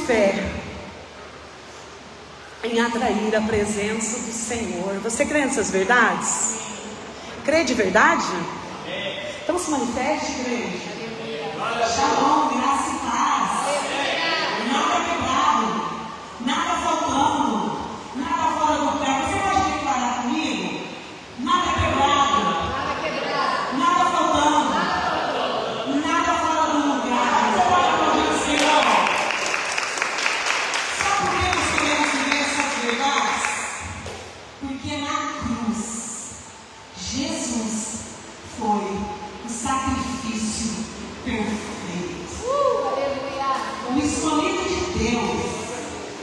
fé em atrair a presença do Senhor. Você crê nessas verdades? Crê de verdade? Então se manifeste, crente. Shalom, graça e paz. Nada quebrado, nada faltando, nada fora do pé. Você pode declarar comigo? Nada quebrado, nada faltando, nada fora do lugar. Você pode aplaudir o Senhor? Sabe por que nós queremos viver essas verdades? Porque na cruz, Jesus foi o sacrifício perfeito. O escolhido de Deus,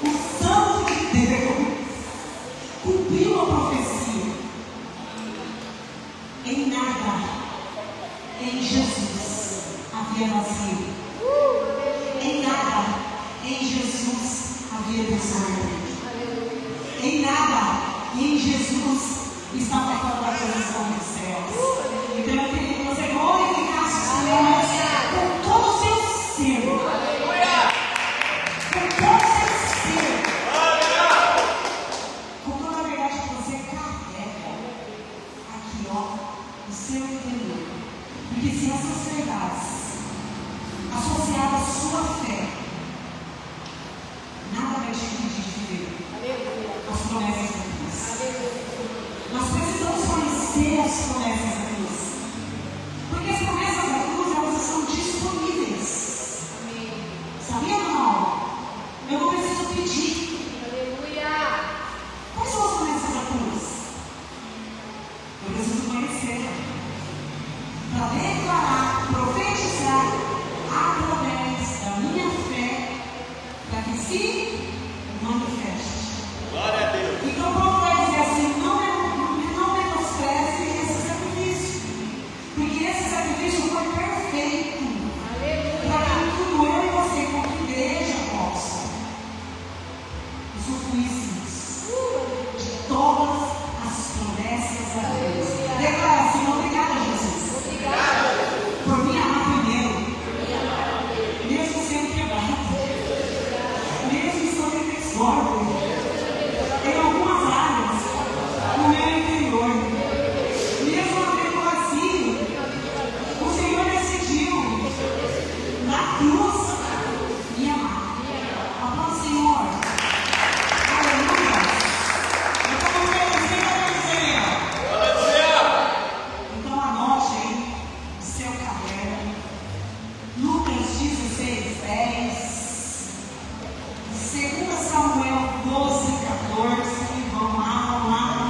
o santo de Deus, cumpriu a profecia. Em nada, em Jesus, havia vazio. Em nada, em Jesus, havia desordem. Em nada, em Jesus, estava toda a posição dos céus. Então eu queria que você glorificasse o Senhor com todo o seu ser. Com todo o seu ser. Com toda a verdade que você carrega aqui, ó, no seu interior. Porque se essas verdades associadas à sua fé, nada vai te impedir de viver as promessas de Deus. Nós precisamos conhecer as promessas da cruz. Porque as promessas da cruz, elas estão disponíveis. Sabia ou não? Eu não preciso pedir. Quais são as promessas da cruz? Eu preciso conhecer. Para declarar, profetizar através da minha fé, para que se manifeste. Glória a Deus. Então Paulo vai dizer assim: não menospreze esse sacrifício, porque esse sacrifício foi perfeito, para que tudo eu e você, como igreja, possa usufruíssemos de todas as promessas da Deus. Declara assim: obrigada, Jesus. Por me amar primeiro, mesmo sendo quebrado, mesmo estando em desordem, em algumas áreas, no meu interior, mesmo havendo vazio, o Senhor decidiu, na cruz, me amar. Aplauda o Senhor. Aleluia. Então eu quero dizer, então anote aí o seu caderno, Lucas 16, 10, 2 Samuel 12, 14, vamos lá,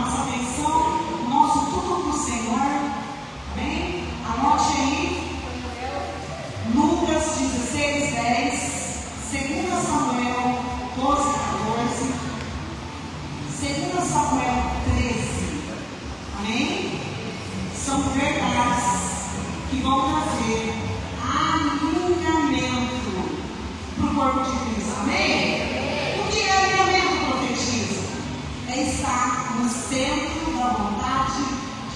nossa atenção, nosso tudo para o Senhor, amém? Anote aí, Lucas 16, 10, 2 Samuel 12, 14, 2 Samuel 13, amém? São verdades que vão trazer alinhamento para o corpo de Cristo, amém? O que é alinhamento, profetiza? É estar no centro da vontade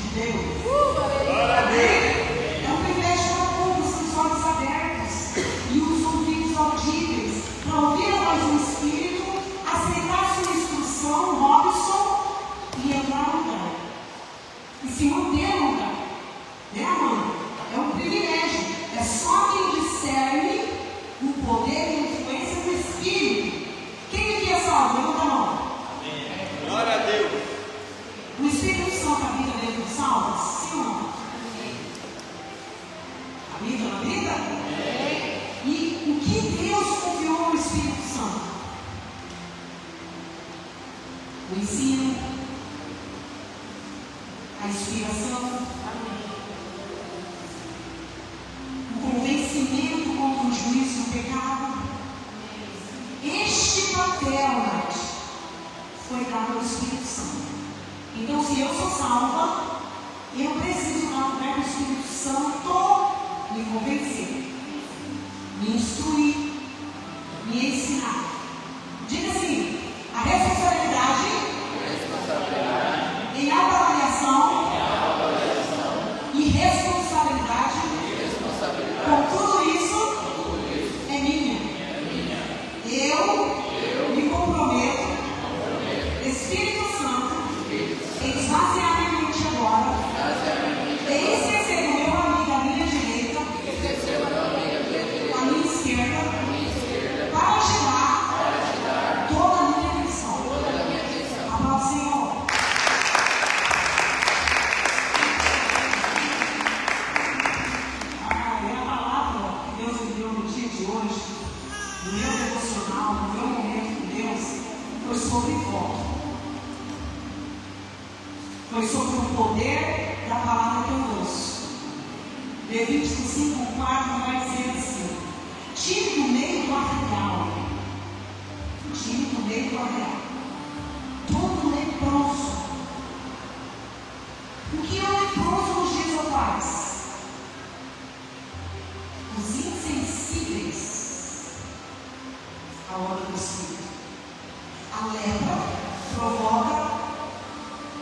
de Deus. É um privilégio para todos, os olhos abertos e os ouvidos audíveis, para ouvir a voz do Espírito, aceitar sua instrução, Robson, e entrar no lugar. E se manter no lugar. Né, mano? É um privilégio. É só quem discerne o poder e a influência do Espírito. Quem aqui é salvo? Levanta a mão. Glória a Deus. O Espírito Santo habita dentro dos salvos? Sim ou não? Habita na vida? E o que Deus confiou ao Espírito Santo? O ensino, a inspiração, o convencimento contra o juízo do pecado. Este papel, Nath, foi dado ao Espírito Santo. Então, se eu sou salva, eu preciso dar o lugar do Espírito Santo me convencer, me instruir, me ensinar. Diga assim: a responsabilidade em autoavaliação e responsabilidade com tudo isso é minha. Eu hoje, no meu devocional, no meu momento com Deus, foi sobre voto. Foi sobre o poder da palavra que eu ouço. Levítico 5:4 vai dizer assim: tire do meio do arraial, tire do meio do arraial todo leproso. O que é um leproso nos dias atuais? Os insensíveis à obra do Espírito. A lepra provoca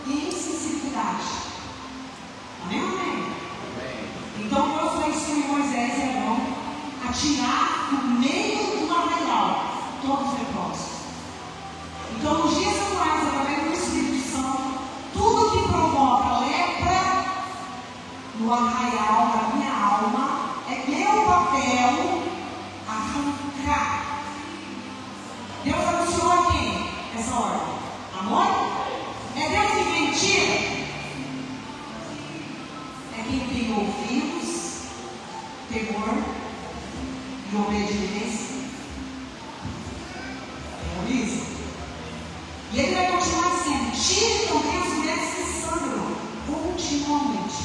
insensibilidade. Amém? Amém? Então Deus vai instruir Moisés e Arão a tirar do meio do arraial todos os leprosos. Então, nos dias atuais, através do Espírito Santo, tudo que provoca lepra no arraial da minha alma, é meu papel arrancar. Deus anunciou a quem essa ordem? Amor? É Deus que mentira? É quem tem ouvidos, temor e obediência. É isso? E ele vai continuar dizendo: tire também as mulheres que sangram continuamente.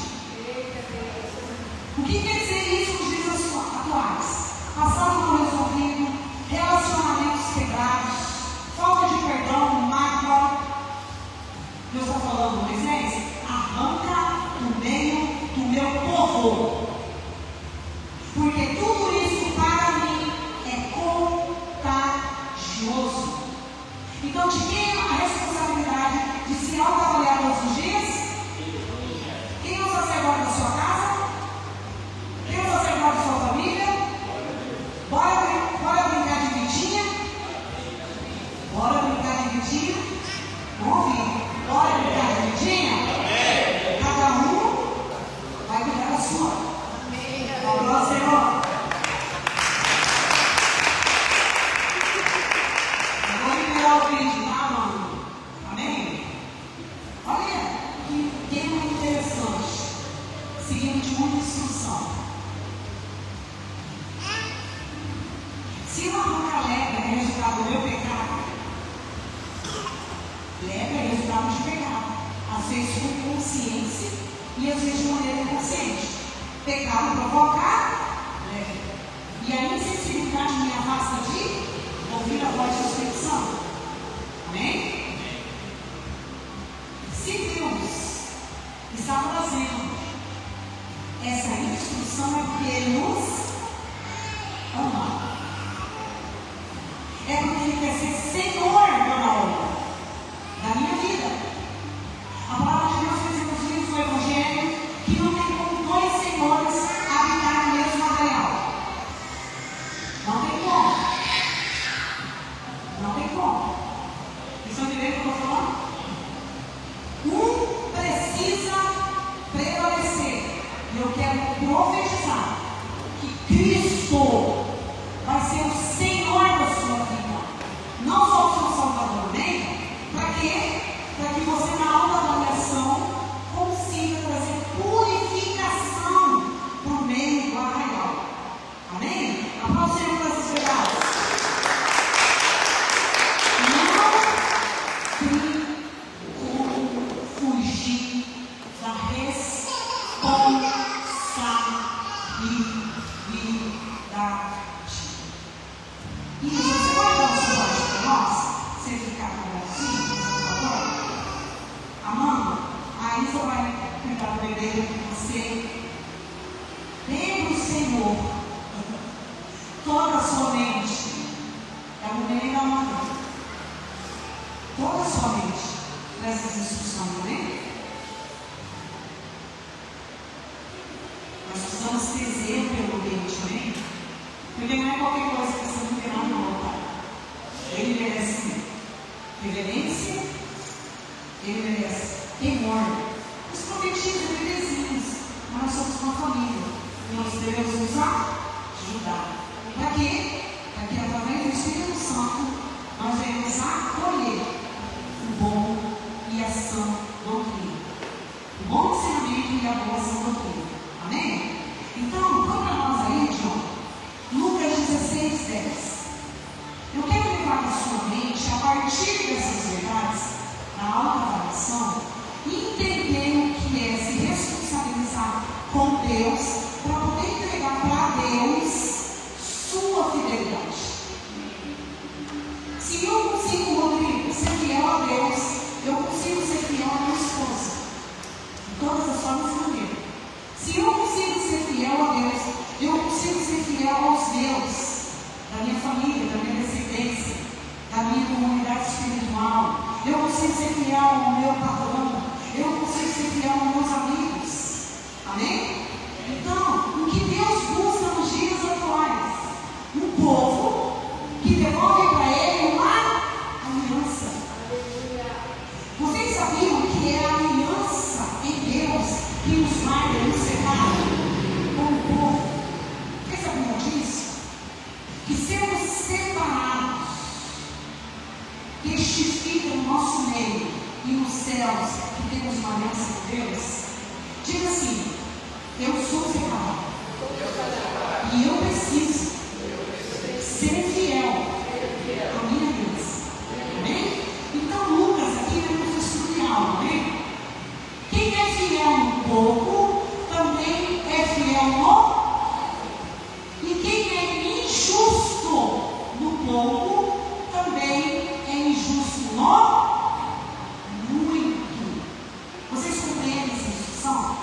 O que quer dizer isso nos dias atuais? Passado não resolvido, relacionamentos quebrados, falta de perdão, mágoa. Deus está falando, Moisés, arranca do meio do meu povo. Porque tudo isso para mim é contagioso. Então, de quem é a responsabilidade de se autoavaliar todos os dias? Quem é o sacerdote da sua casa? Quem é o sacerdote da sua família? Bora brincar de Vitinha? Bora brincar de Vitinha? Vamos ouvir. Bora brincar de Vitinha? Cada um vai cuidar da sua. Agora, Senhor. Eu vou liberar o vídeo, tá, mano? Amém? Olha que tema interessante. Seguindo de muita instrução. Se eu arrancar lepra é resultado do meu pecado, lepra é resultado de pecado. Às vezes com consciência e às vezes de maneira inconsciente. Pecado provoca lepra. E a insensibilidade me afasta de ouvir a voz do Espírito Santo. Amém? Se Deus está fazendo essa instrução, é porque Ele nos ama. É porque Ele quer ser Senhor da obra da minha vida. A palavra de Deus diz nos livros do Evangelho que não tem como dois senhores habitar no mesmo arraial. Não tem como. Não tem como. Estão entendendo o que eu estou falando? Um precisa prevalecer. E eu quero profetizar que Cristo vai ser o Senhor da sua vida. Não só o seu Salvador, amém? Para quê? Para que você, na autoavaliação, consiga trazer purificação para o meio do arraial. Amém? Aplauda o Senhor pelas verdades. Não tem como fugir da responsabilidade. E você pode dar um sorriso para nós? Sem ficar com assim, por favor? Amanda, a Isa vai cuidar do bebê com você. Lembra o Senhor. Toda a sua mente. É o neném da Amanda. Toda a sua mente. Nessas instruções, amém? Nós precisamos ter zelo pelo ambiente, amém? Porque não é qualquer coisa que você não tem lá no altar. Ele merece reverência, ele merece temor. Os profetistas e bebezinhos, nós somos uma família. E nós devemos nos ajudar. Para quê? Para que através do Espírito Santo nós venhamos acolher o bom e a sã doutrina. O bom ensinamento e a boa sã doutrina. Amém? Então, vamos para nós aí, João. Lucas 16. 6:10. Eu quero levar na sua mente, a partir dessas verdades, na autoavaliação, entender o que é se responsabilizar com Deus, para poder entregar para Deus sua fidelidade. Se eu consigo, Rodrigo, ser fiel a Deus, eu consigo ser fiel à minha esposa, de todas as formas e maneiras. Se eu consigo ser fiel a Deus, eu consigo ser fiel aos meus, da minha família, da minha descendência, da minha comunidade espiritual. Eu consigo ser fiel ao meu patrão. Eu consigo ser fiel aos meus amigos. Amém? Então, o que Deus busca nos dias atuais? Um povo que devolve para Ele uma aliança. Vocês sabiam que é a aliança em Deus que nos marca e nos separa como povo? Vocês sabiam disso? Que sermos separados testifica no nosso meio e nos céus que temos uma aliança com Deus. Diga assim: eu sou separado e eu preciso ser fiel à minha aliança. Amém? Então Lucas aqui vai nos instruir algo, amém? Quem é fiel no pouco também é fiel no. E quem é injusto no pouco, também é injusto no muito. Vocês compreendem essa instrução?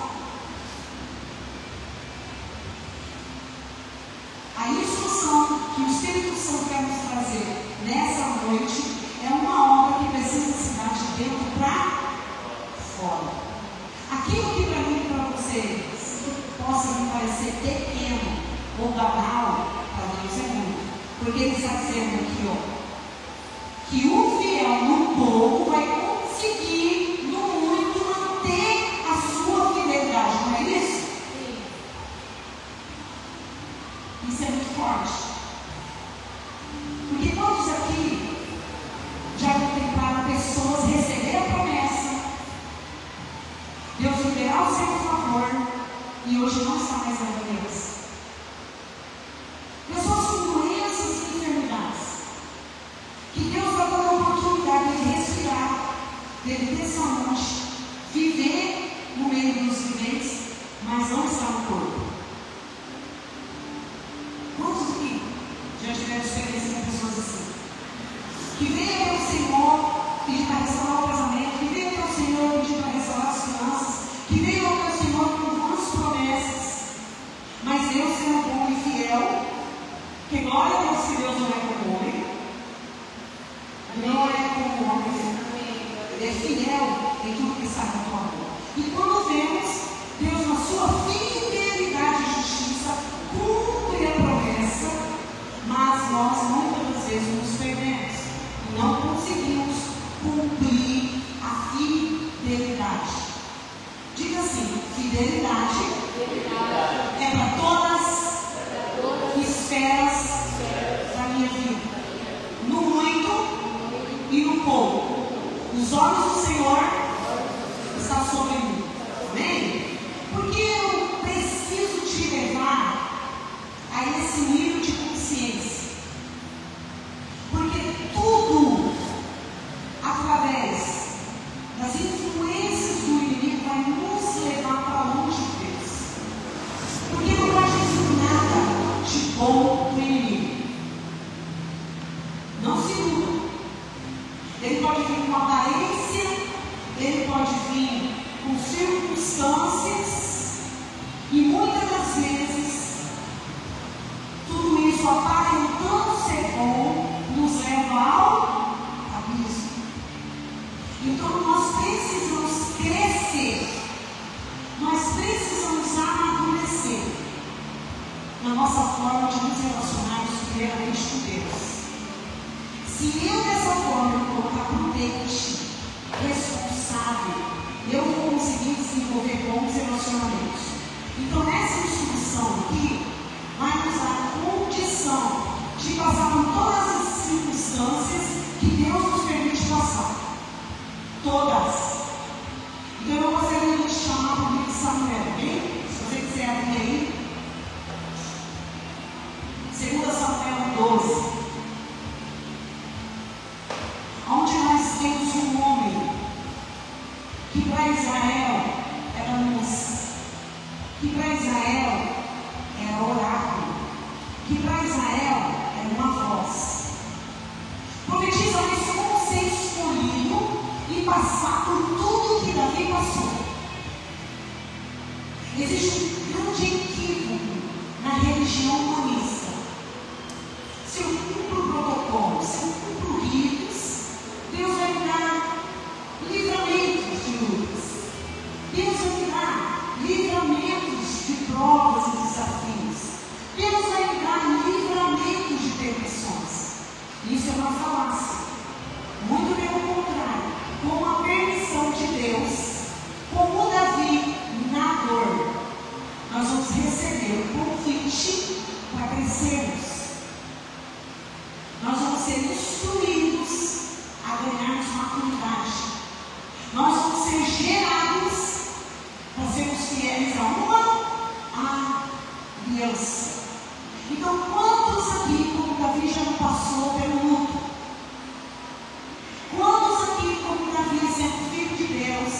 A instrução que o Espírito Santo quer nos trazer nessa noite é uma obra que precisa se dar de dentro para fora. Aquilo que para mim e para vocês possa me parecer pequeno ou banal, para Deus é muito. Porque Ele está dizendo aqui, ó, que o fiel no pouco vai conseguir no muito manter a sua fidelidade, não é isso? Sim. Isso é muito forte. Porque quantos aqui já contemplaram pessoas receber a promessa, Deus liberar o seu favor e hoje não está mais dando a Deus? Pessoas com doenças e enfermidades, que Deus vai dar a oportunidade de respirar, de ter saúde, viver no meio dos viventes, mas não está no corpo. Quantos aqui já tiveram experiência com pessoas assim? Que veio até o Senhor pedir para restaurar o casamento, que veio até o Senhor pedir para restaurar as finanças, que veio até o Senhor com boas promessas, mas Deus sendo bom e fiel. Porque glória a Deus que Deus não é como homem. Não é como homem. Ele é fiel em tudo que está na tua mão. E quando vemos Deus na sua fidelidade e justiça, cumpre a promessa, mas nós muitas vezes nos perdemos e não conseguimos cumprir a fidelidade. Diga assim: fidelidade é para todas esferas da minha vida, no muito e no pouco. Os olhos do Senhor estão sobre mim. Amém? Porque eu preciso te levar a esse nível de consciência. Porque tudo, através das influências do inimigo, vai nos levar para longe de Deus. Porque não vai vir nada de bom do inimigo. Não se iluda. Ele pode vir com aparência, ele pode vir com circunstâncias, e muitas das vezes tudo isso aparentando ser bom nos leva ao abismo. Então nós precisamos crescer, nós precisamos amadurecer na nossa forma de nos relacionarmos primeiramente com Deus. Se eu dessa forma me colocar prudente, responsável, eu vou conseguir desenvolver bons relacionamentos. Então nessa instrução aqui, vai nos dar a condição de passar por todas as circunstâncias que Deus nos permite passar. Todas. Então eu gostaria de te chamar para o livro de Samuel, ok? Se você quiser abrir aí. 2 Samuel 2. Existe um grande equívoco na religião humanista. Se eu cumpro protocolos, se eu cumpro ritos, Deus vai me dar livramentos de lutas. Deus vai me dar livramentos de provas e desafios. Deus vai me dar livramentos de permissões. Isso é uma falácia. Muito pelo contrário, com a permissão de Deus, como Davi na dor, nós vamos receber o convite para crescermos. Nós vamos ser instruídos a ganharmos maturidade. Nós vamos ser gerados para sermos fiéis a uma aliança. Então, quantos aqui, como Davi, já não passou pelo luto? Quantos aqui, como Davi, sendo filho de Deus,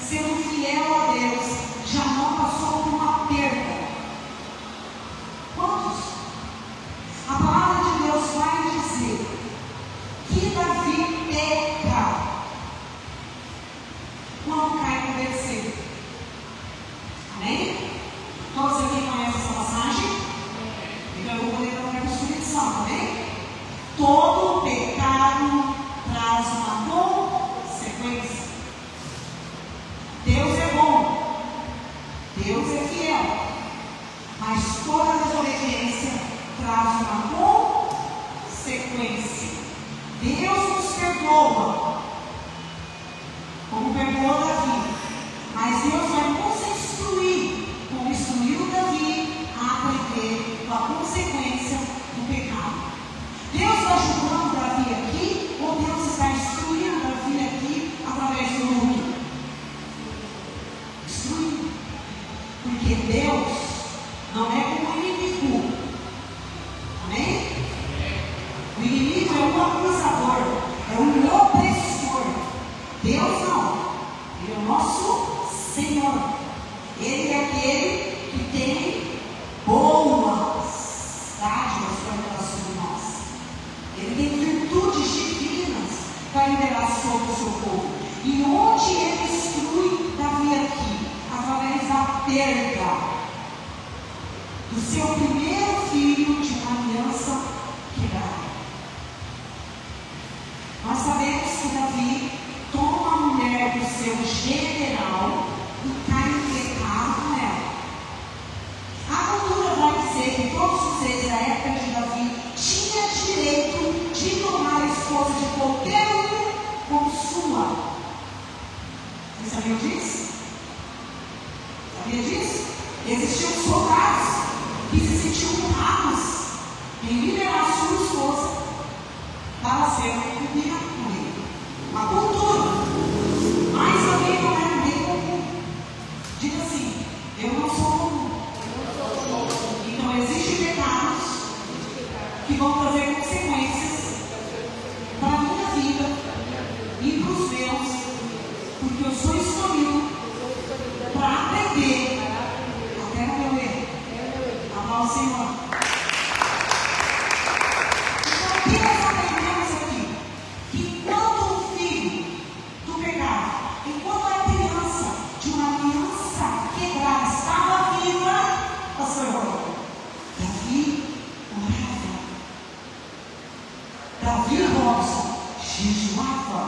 sendo fiel a Deus, já não passou por uma perda? Quantos? A palavra de Deus vai dizer que Davi peca quando cai no berceiro. Amém? Todos aqui conhecem essa passagem? Então eu vou ler para o Espírito Santo, amém? Todo pecado traz uma consequência. Deus é bom, Deus é fiel, mas toda desobediência traz uma consequência. Deus nos perdoa, como perdoou Davi, mas Deus vai nos instruir, como instruiu Davi, a aprender com a consequência do pecado. Deus está ajudando Davi aqui, ou Deus está instruindo Davi aqui através do luto? Instruindo. Porque Deus não é como o inimigo. Amém? O inimigo é um acusador, é um opressor. Deus não. Ele é o nosso Senhor. Ele é aquele que tem boas dádivas para liberar sobre nós. Ele tem virtudes divinas para liberar sobre o seu povo. E onde ele instrui Davi aqui? Através da perda do seu primeiro filho de uma aliança quebrada. Nós sabemos que Davi toma a mulher do seu general e cai em pecado com ela. A cultura vai dizer que todos os reis da época de Davi tinham direito de tomar a esposa de qualquer um como sua. Você sabia disso? Sabia disso? Existiam soldados que se sentiam honrados em liberar sua esposa para ser concubina com ele. Uma cultura. Mas também não era bem comum. Diga assim: eu não sou comum. Então existem pecados que vão trazer consequências para a minha vida e para os meus, porque eu sou escolhido para aprender até no meu erro. Amar o Senhor. Então, o que nós aprendemos aqui? Que enquanto o filho do pecado, enquanto a criança de uma aliança quebrada estava viva, pastor, Davi orava. Davi Robson jejuava.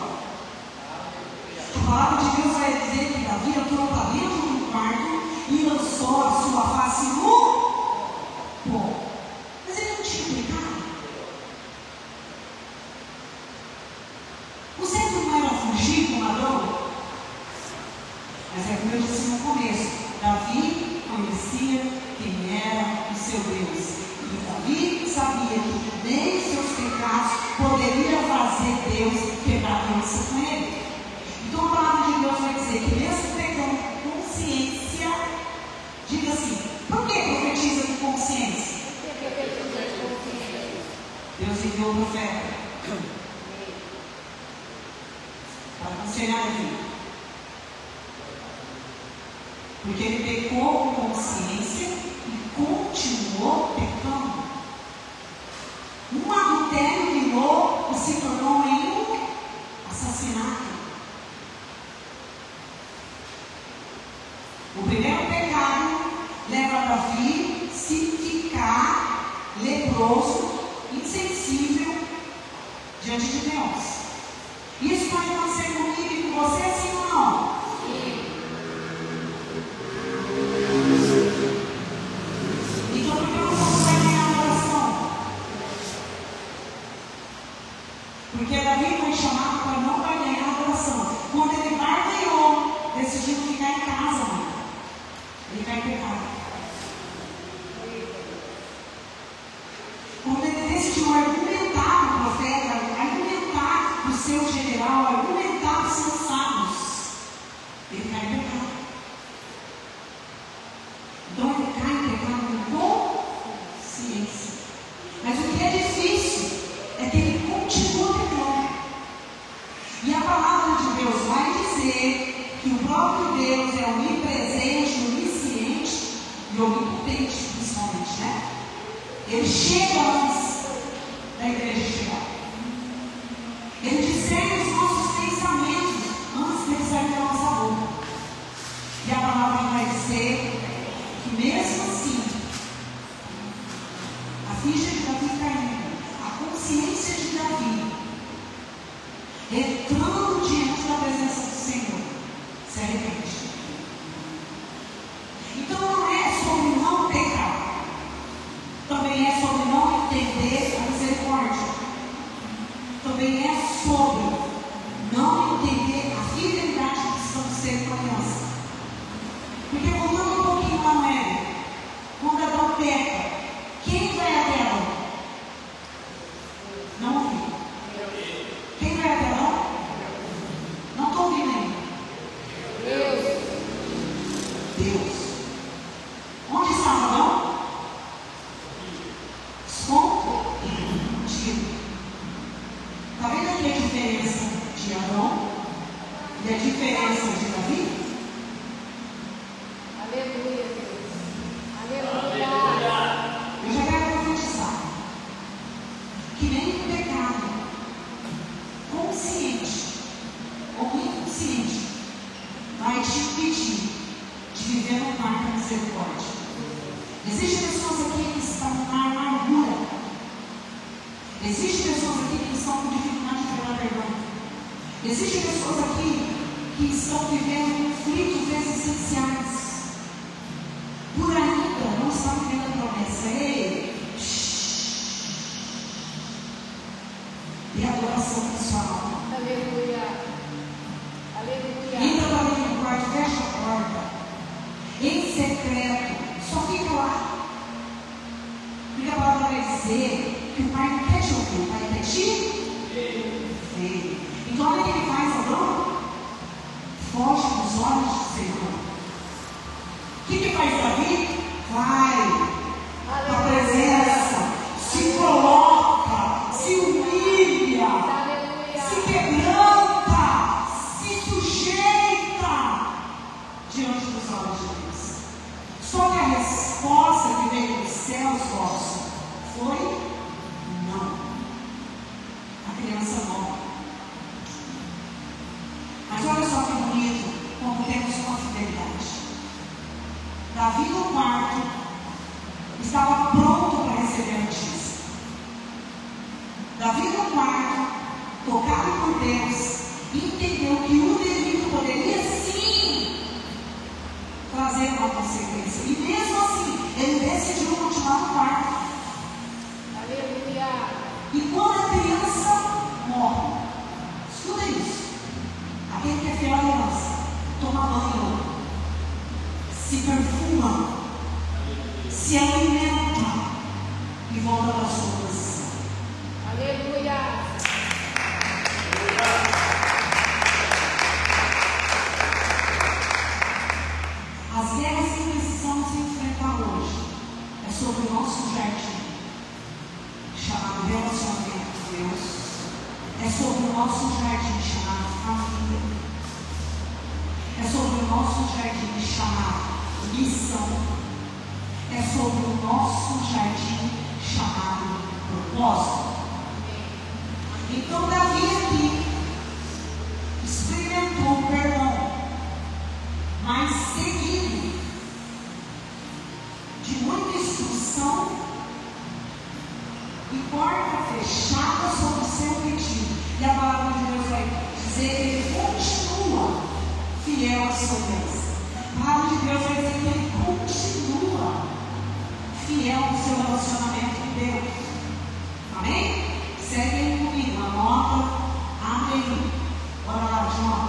A palavra de Deus vai dizer que Davi entrou para dentro do quarto e lançou a sua face no pó. Mas ele não tinha pecado. O certo não era fugir com o ladrão. Mas é como eu disse no começo, Davi conhecia quem era o seu Deus. E Davi sabia que nem seus pecados poderiam fazer Deus quebrar a aliança com ele. Então a palavra de Deus vai dizer que mesmo pecando com consciência, diga assim: por que profetiza com consciência? Deus enviou o profeta para aconselhar a vida. Porque ele pecou com consciência e continuou pecando. Um adultério virou e se tornou em um assassinato. O primeiro pecado leva Davi se ficar leproso, insensível diante de Deus. Isso pode acontecer comigo e com você, sim ou não? Sim. Então, por que eu não posso ganhar a oração? Porque Davi foi chamado para não ganhar a oração. Quando ele barganhou, decidiu ficar em casa, mano, ele vai pecar. Quando ele decidiu argumentar com o profeta, argumentar com o seu general, argumentar com os seus sábios, ele cai em pecado. Então ele cai em pecado com consciência. Mas o que é difícil é que ele continua pecando. E a palavra de Deus vai dizer que o próprio Deus é onipresente, onisciente e onipotente, principalmente, né? Ele chega antes da igreja chegar. Ele discerne os nossos pensamentos antes de sair da nossa boca. E a palavra vai dizer que mesmo assim, a ficha de Davi caindo, a consciência de Davi, entrando diante da presença do Senhor, se arrepende. Então não é sobre não pecar. Também é sobre não entender a misericórdia. Também é sobre não entender a fidelidade que precisamos ser com a criança. Porque voltando um pouquinho lá no Éden, quando Adão peca, quem vai até Adão? Não ouvi. Quem vai até Adão? Não estou ouvindo ainda. Deus. Onde estava Adão? Escondido. Está vendo aqui a diferença de Adão e a diferença de Davi? Aleluia, Deus. Aleluia. Eu já quero profetizar que nem o pecado consciente ou inconsciente vai te impedir de viver no mar da misericórdia. Existem pessoas aqui que estão na amargura. Existem pessoas aqui que estão com dificuldade de pegar perdão. Existem pessoas aqui que estão vivendo conflitos existenciais. Por ainda não estão vivendo a promessa. Ei! E a adoração pessoal. Aleluia. Aleluia. Entra para dentro do quarto, fecha a porta. Em secreto. Só fica lá. Porque a palavra vai dizer que o pai não quer te ouvir, o pai quer te ver. Então olha o que ele faz, Adão? Foge dos olhos do Senhor. O que faz Davi? Vai para a presença, se coloca, se humilha, se quebranta, se sujeita diante dos olhos de Deus. Só que a resposta que veio dos céus vossos foi não. A criança morre. Mas olha só que bonito como temos uma fidelidade. Davi no quarto estava pronto para receber a notícia. Davi no quarto, tocado por Deus, entendeu que o delito poderia sim trazer uma consequência. E mesmo assim, ele decidiu continuar no quarto. Aleluia. E quando a criança morre, escuta isso. Aquele que é fiel à aliança, toma banho, se perfuma, se alimenta e volta para a sua posição. Aleluia. As guerras que precisamos enfrentar hoje é sobre o nosso jardim, chamado relacionamento com Deus. É sobre o nosso jardim chamado família. É sobre o nosso jardim chamado missão. É sobre o nosso jardim chamado propósito. Então Davi aqui experimentou o perdão, mas seguido fiel à sua aliança. A palavra de Deus vai dizer que ele continua fiel no seu relacionamento com Deus. Amém? Segue aí comigo, anota, abre aí. Bora lá, João.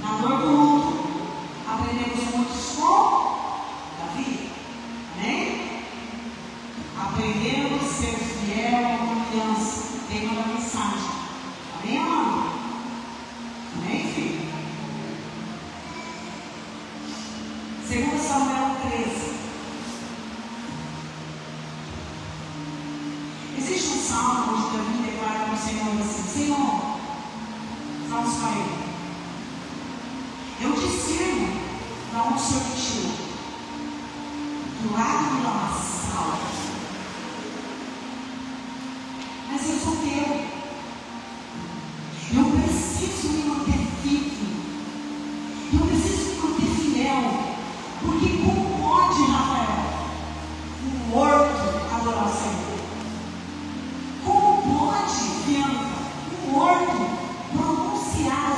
Na dor do luto, aprendemos muitos com Davi. Amém? Aprendemos a ser fiel à aliança. Tem uma mensagem. Amém, amado? Amém, filho? 2 Samuel 13. Existe um salmo onde Davi declara ao Senhor assim: Senhor, vamos para ele. Eu discerno para onde o Senhor me tirou. Do lado do lamaçal. Mas eu sou teu. Eu preciso me manter firme. Eu preciso me manter fiel. Porque como pode, Rafael, um morto adorar o Senhor? Como pode, Bianca, um morto pronunciar a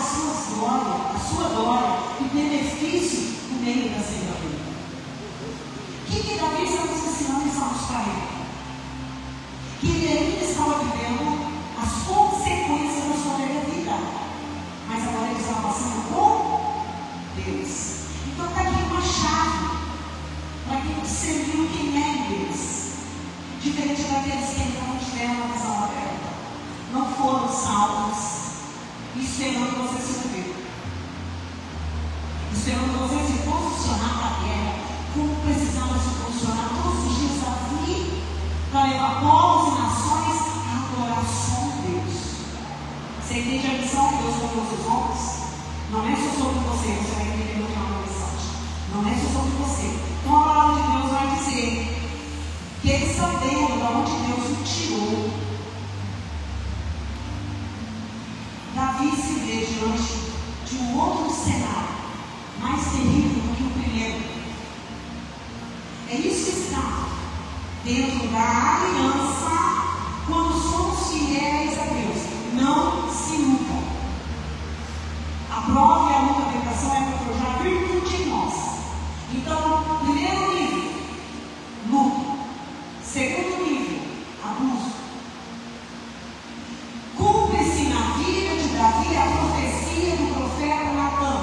sua glória e benefício no meio da sua vida? O que Davi está nos ensinando em Salmos 40? Que ele ainda estava vivendo as consequências da sua velha vida, mas agora ele estava passando com Deus. Então está aqui uma chave para quem discerniu quem é Deus. Diferente daqueles que ainda não tiveram a visão aberta, não foram salvos, esperando você se mover, esperando você se posicionar para a guerra, como precisava se posicionar todos os dias Davi, para levar povos e nações a adorar só Deus. Você entende a missão que Deus colocou nos seus ombros? Não é só sobre você, você vai entender no final da mensagem. Não é só sobre você. Então a palavra de Deus vai dizer que eles sabendo de onde Deus o tirou, Davi se vê diante de um outro cenário, mais terrível do que o primeiro. É isso que está dentro da aliança quando somos fiéis a Deus. Não se luta. A prova e a luta, a tentação é para forjar virtude em nós. Então, primeiro nível, luta. Segundo nível, abuso. Cumpre-se na vida de Davi a profecia do profeta Natan,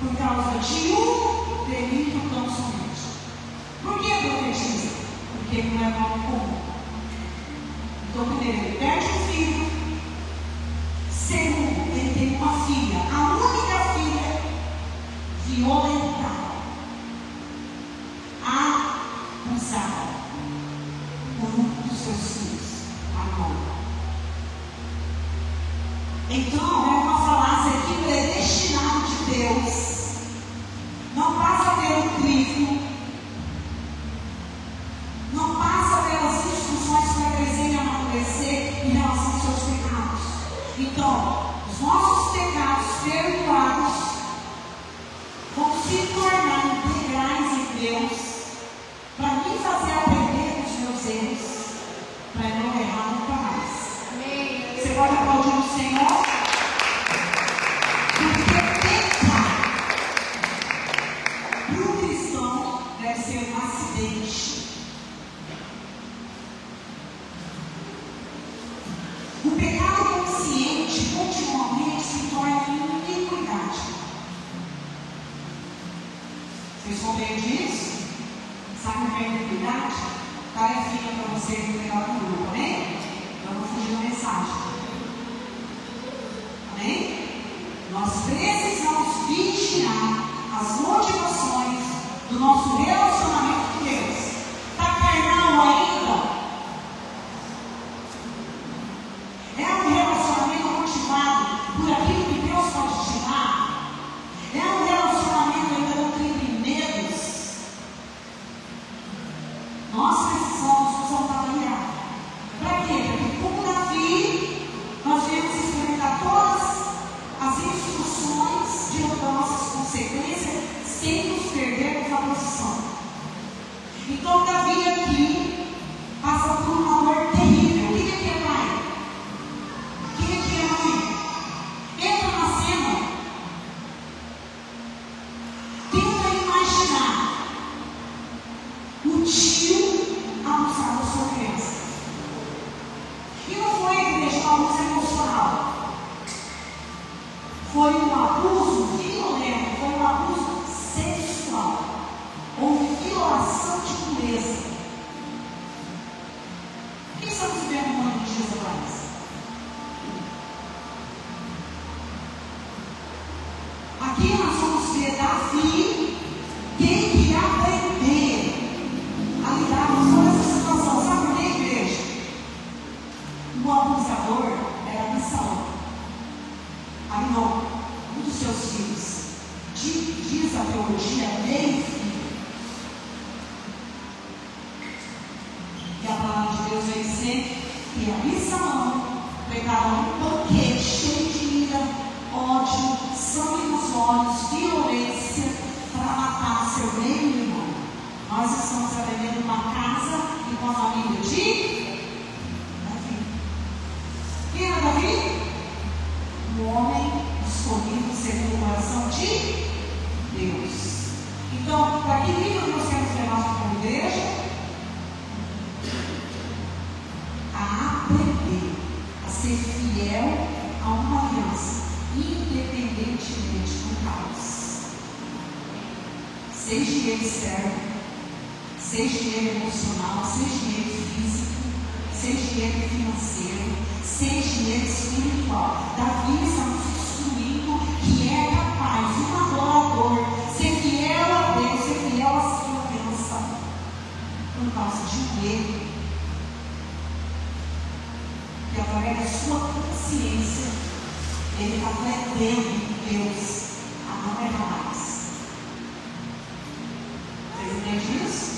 por causa de um delito tão somente. Por que profetiza? Porque não é mal comum. Então, primeiro, ele perde o filho. Segundo, ele tem uma filha, a única filha violentada, abusada por um dos seus filhos, Amon. Então, é uma falácia que predestinado de Deus não passa pelo crivo, não passa pelas instruções para crescer e amadurecer em relação aos seus pecados. Então, os nossos pecados perdoados vão se tornar integrais em Deus para me fazer aprender dos meus erros, para não errar nunca mais. Amém. Você pode aplaudir o Senhor? Porque pecar para o cristão deve ser um acidente. O pecado consciente continuamente se torna iniquidade. Vocês compreendem isso? Sabe o que é iniquidade? Tarefinha para vocês entregar para o grupo, amém? Eu vou fugir da mensagem. Amém? Nós precisamos vigiar as motivações do nosso relacionamento com Deus. Está carnal ainda? É um relacionamento motivado por aquilo que Deus pode te dar? É um relacionamento ainda nutrido em medos? Nós precisamos nos avaliar. Para quê? Porque como Davi, nós devemos experimentar todas as instruções de nossas consequências sem nos perdermos na posição. Então Davi aqui passa por uma dor terrível. O que é pai? O que é mãe? Entra na cena abuso emocional. Foi um abuso violento, foi um abuso sexual. Houve violação de pureza. O que estamos vivendo no ano de dias atrás? Aqui nós vamos ver Davi, tem que aprender a lidar com toda essa situação. Sabe por que, igreja? O abusador era Absalão. Aminon, um dos seus filhos. Diz a teologia, meio filho. E a palavra de Deus vai dizer que Absalão preparou um banquete cheio de ira, ódio, sangue nos olhos, violência, para matar seu meio irmão. Nós estamos aprendendo uma casa e com a família de Davi. Quem era Davi? Um homem escolhido segundo o coração de Deus. Então, para que nível nós queremos levar como igreja? A aprender a ser fiel a uma aliança, independentemente do caos. Seja ele servo, seja ele emocional, seja ele físico, seja ele financeiro, seja ele espiritual. Davi está nos instruindo que é capaz, um adorador, ser fiel a Deus, ser fiel à sua aliança, por causa de um erro, que através da sua consciência, ele está aprendendo Deus a não errar mais. Vocês entendem isso?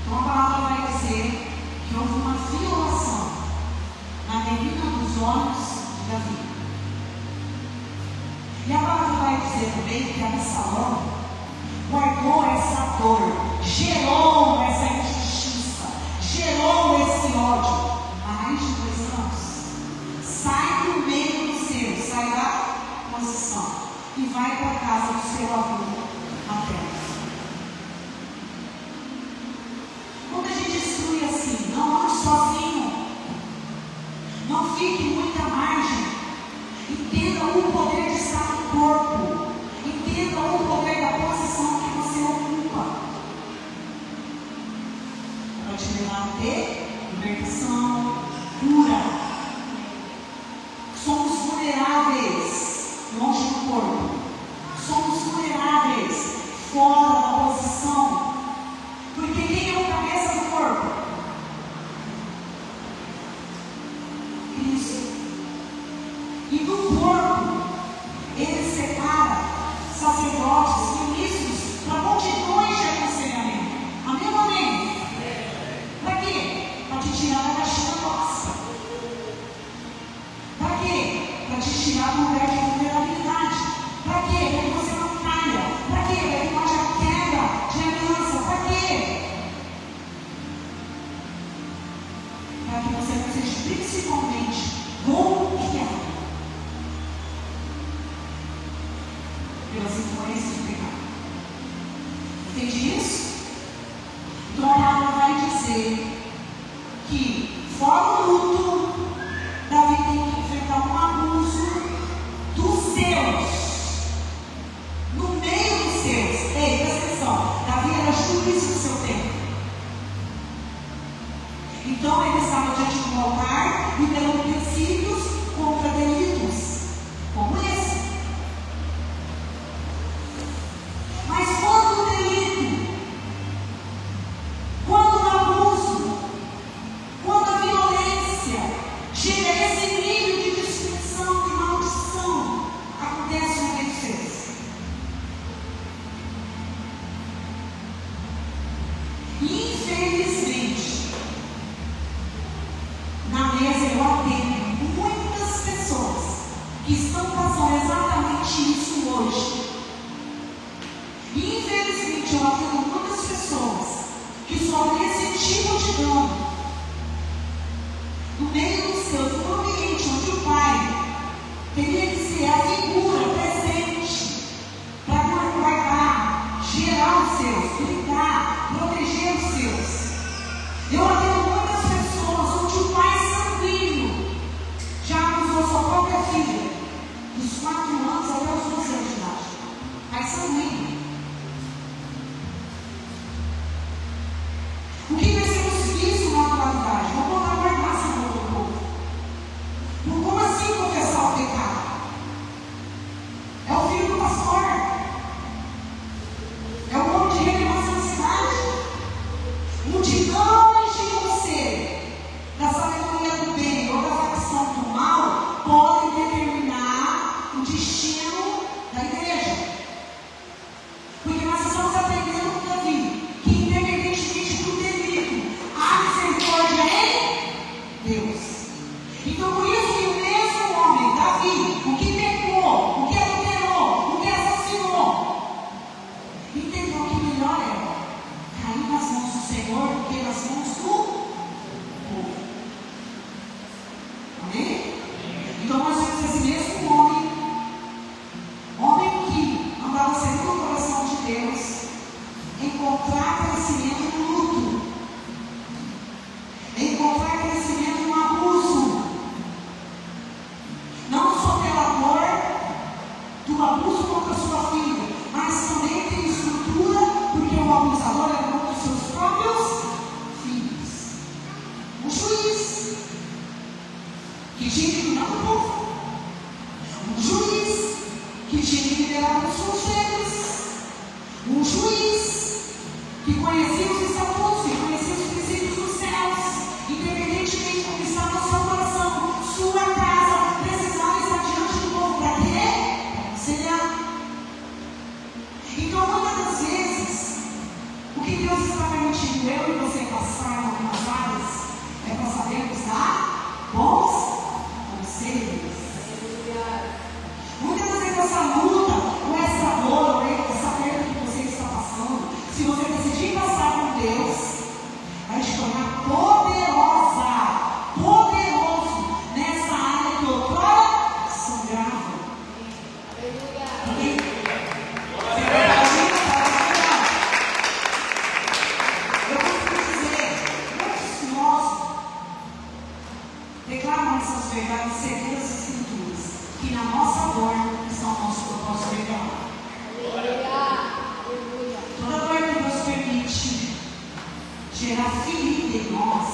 Então a palavra vai dizer que houve uma violação na menina dos olhos de Davi. E a palavra vai dizer também que Absalão guardou essa dor, gerou essa injustiça, gerou esse ódio há mais de 2 anos. Sai do meio do seu, sai da posição e vai para a casa do seu avô materno. Quando a gente instrui assim, não ande sozinho, não fique muita margem, entenda o poder de estar no corpo, entenda o poder da posição que você ocupa, para te levar a ter libertação, cura. Somos vulneráveis longe do corpo, somos vulneráveis fora da posição, porque quem é o cabeça do corpo? Cristo. E do corpo ele separa sacerdotes, ministros, para multidões de aconselhamento. Amém ou amém? Para quê? Para te tirar da caixinha nossa. Para quê? Para te tirar do lugar de vulnerabilidade. Para quê? Para que você não caia. Para quê? Para que não haja quebra de aliança. Para quê? Para que você não seja principalmente golpeado pelas influências do pecado. Entende isso? Então a palavra vai dizer que, fora o luto, Davi tem que enfrentar um abuso dos seus, no meio dos seus. Ei, presta atenção, Davi era juiz do seu tempo. Então ele estava diante do altar, liberando princípios contra delitos como esse. Mas quando o delito, quando o abuso, quando a violência chega a esse nível de destruição, de maldição, acontece no meio dos seus. Infelizmente, na mesa eu atendo muitas pessoas que estão passando exatamente isso hoje. Infelizmente eu atendo muitas pessoas que sofrem esse tipo de dano no meio dos seus, no ambiente onde o pai teria que ser a figura presente para guardar, gerar os seus, blindar, proteger os seus. Eu atendo muitas pessoas onde o pai sanguíneo que tinha que cuidar do povo, um juiz que tinha que liderar os conselhos, um juiz que conhecia os estatutos, que conhecia os princípios dos céus, independentemente do que estava no seu coração, sua casa precisava estar diante do povo. Para quê? Para auxiliar. Então, muitas das vezes, o que Deus está permitindo eu e você passar em algumas áreas é para sabermos dar bons conselhos. Muitas vezes essa luta, ou essa dor, ou essa perda que você está passando, se você decidir passar com Deus, vai te tornar poderoso nessa área que outrora sangrava. Eu costumo dizer, muitos de nós declaram essas verdades seguras das Escrituras, que na nossa dor está o nosso propósito legal. Toda dor que Deus permite gerar ferida em nós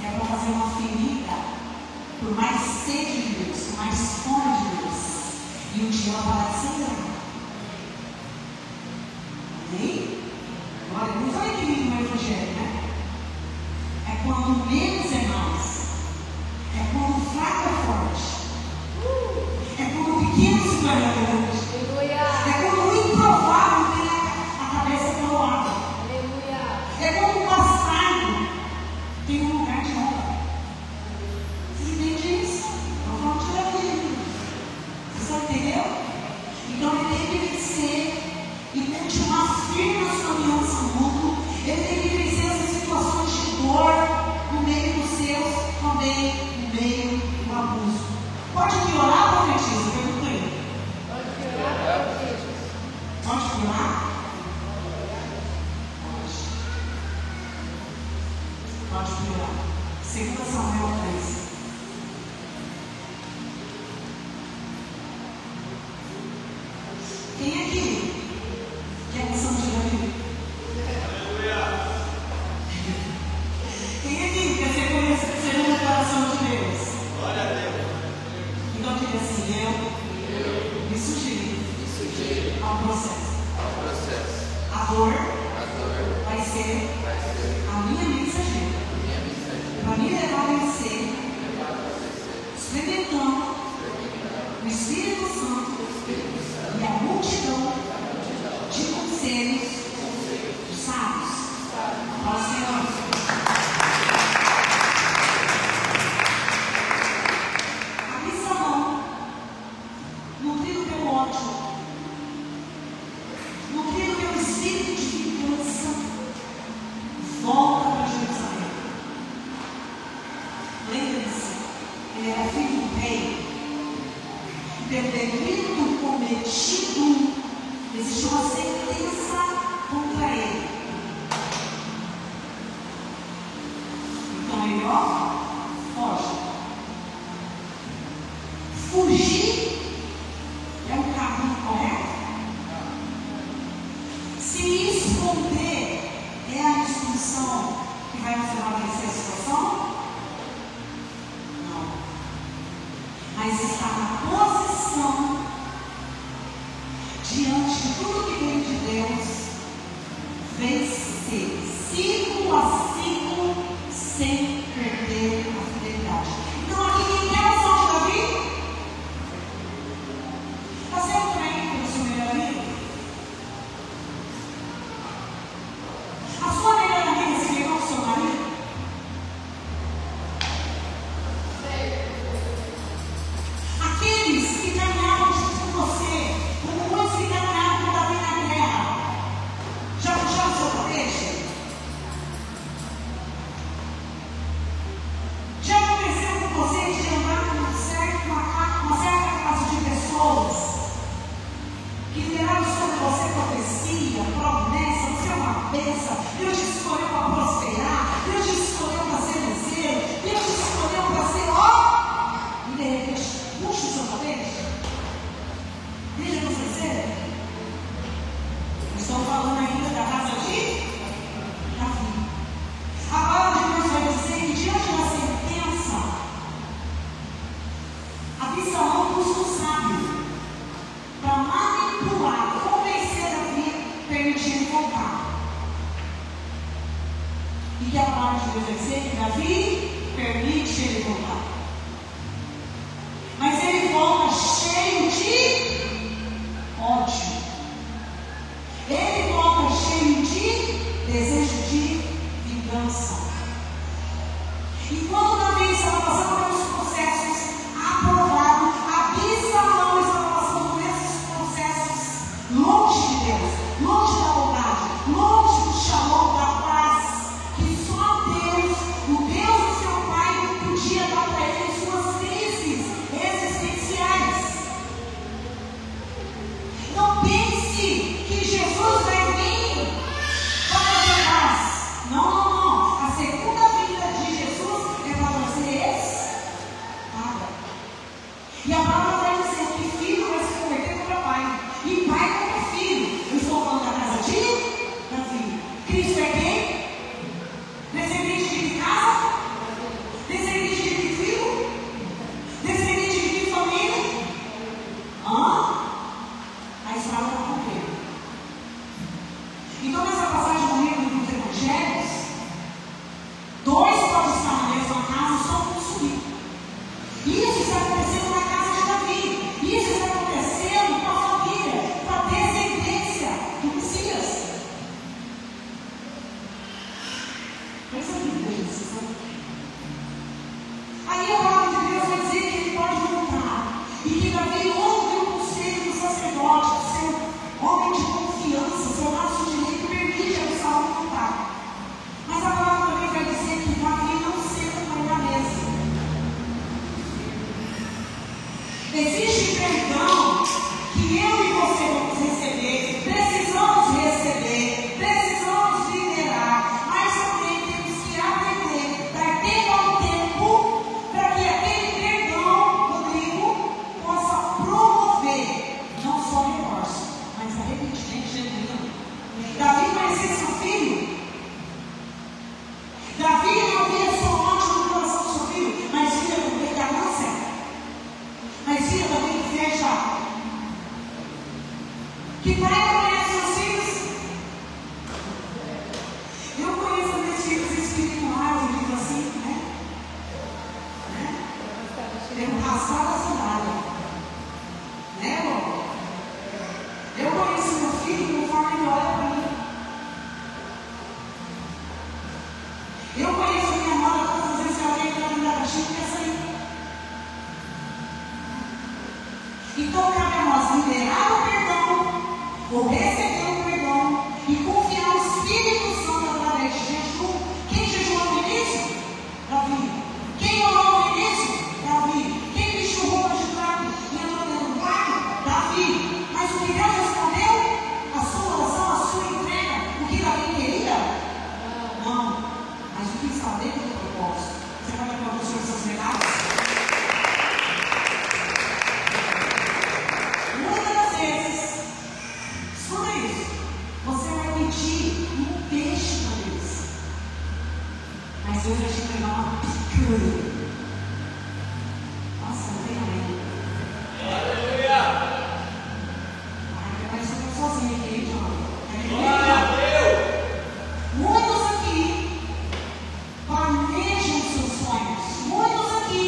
é para fazer uma ferida por mais sede de Deus, por mais fome de Deus, e um dia ela parar de sangrar. Amém? Agora, não foi equilíbrio no Evangelho, né? É quando menos é mais. É quando o fraco é forte. É quando o pequeno se torna grande. É quando o improvável tem a cabeça coroada. É quando o bastardo tem um lugar de honra. Vocês entendem isso? Eu vou tirar aqui. Vocês entenderam? Então ele tem que vencer e continuar firme na sua aliança no mundo. Ele tem que vencer essas situações de dor no meio dos seus, também no meio do abuso. Pode piorar, profetiza? Pergunta aí. Pode piorar? Pode piorar. 2 Samuel 3. Quem aqui quer a missão de Davi? Quem aqui quer ser conhecido segundo a declaração de Deus? Glória a Deus. Então diga assim, eu me sugiro ao processo. A dor vai ser a minha mensageira para me levar a vencer, experimentando o Espírito Santo e a multidão de conselhos dos sábios. Fala, Senhor. Nutrido pelo ódio, nutrido pelo espírito de vingança, volta para Jerusalém. Lembre-se, ele era filho do rei, e pelo delito cometido, existe uma sentença contra ele. Então ele, foge. Fugir é um caminho correto? Se esconder é a instrução que vai nos levar a vencer a situação? Não. Mas estar na posição diante de tudo que vem de Deus, vencer ciclo a ciclo sem perder a fidelidade. Então aqui quem quer a missão de Davi? Você é um crente pelo seu melhor amigo? A sua melhor amiga se ligou com o seu marido? Aqueles que caminhavam junto com você, como muitos que caminhavam com Davi na guerra, já puxaram o seu tapete? Já aconteceu com você de andar com uma certa classe de pessoas que lideraram sobre você profecia, promessa, você é uma bênção, Deus te escolheu para prosperar, Deus te escolheu para ser vencer, Deus te escolheu para ser e de repente puxa o seu tapete? Deixa Deus vencer. Estou falando ainda da casa de Davi. A palavra de Deus vai dizer que diante da sentença Enquanto Davi estava passando pelos processos aprovados, Absalão estava passando por esses processos longe de Deus, longe da bondade, longe do shalom, da paz, que só Deus, o Deus do seu pai, podia dar para ele em suas crises existenciais. Não pense que Jesus vai vir para atrás. Não, não, não. A segunda vinda de Jesus é para trazer espada. E a palavra vai dizer que filho vai se converter contra pai, e pai contra filho. Eu estou falando da casa de Davi. Cristo é quem? Descendente de que casa? Descendente de que filho? Descendente de que família? A espada está cumprida. Então, nessa passagem do livro dos Evangelhos, dois podem estar na mesma casa e só um subir. Isso está acontecendo na casa de Davi. Isso está acontecendo com a família, com a descendência do Messias. Pensa aqui, Jesus. Aí a palavra de Deus vai dizer que ele pode voltar. E que Davi ouve o conselho do sacerdote, seu homem de confiança, seu braço direito, permite a Absalão voltar. Mas a palavra também vai dizer que Davi não senta para a mesa. Existe perdão que eu e você vamos receber, precisamos receber, precisamos liderar, mas também temos que aprender, dar tempo ao tempo, para que aquele perdão, Rodrigo, possa promover não só o remorso, mas arrependimento genuíno. Davi conhecia seu filho. Davi não via só ódio no coração do seu filho, mas via também ganância. Mas via também inveja. Que pai conhece seus filhos? Eu conheço meus filhos espirituais, eu digo assim, né? Tenho raspado a sandália. Né, amor? Eu conheço meu filho conforme ele olha para mim. Eu conheço minha mãe todas as vezes que alguém está me dando chique e quer sair. Então cabe a nós liberar o perdão, ou receber o perdão, e confiar no Espírito Santo através de jejum. Quem jejuou no início? Davi. Quem orou no início? Davi. Quem vestiu roupa de trapo e andou dentro do quarto? Davi. Mas o que Deus respondeu? A sua oração, a sua entrega, o que Davi queria? Não. Mas o que está dentro do propósito? Você vai levar os seus pecados? Muitas das vezes, escuta isso, você vai pedir um peixe para Deus, mas Deus vai te entregar uma picanha. Nossa, não tem amém. Aleluia! Ai, parece que eu estou sozinha aqui, John. Glória a Deus! Muitos aqui planejam seus sonhos. Muitos aqui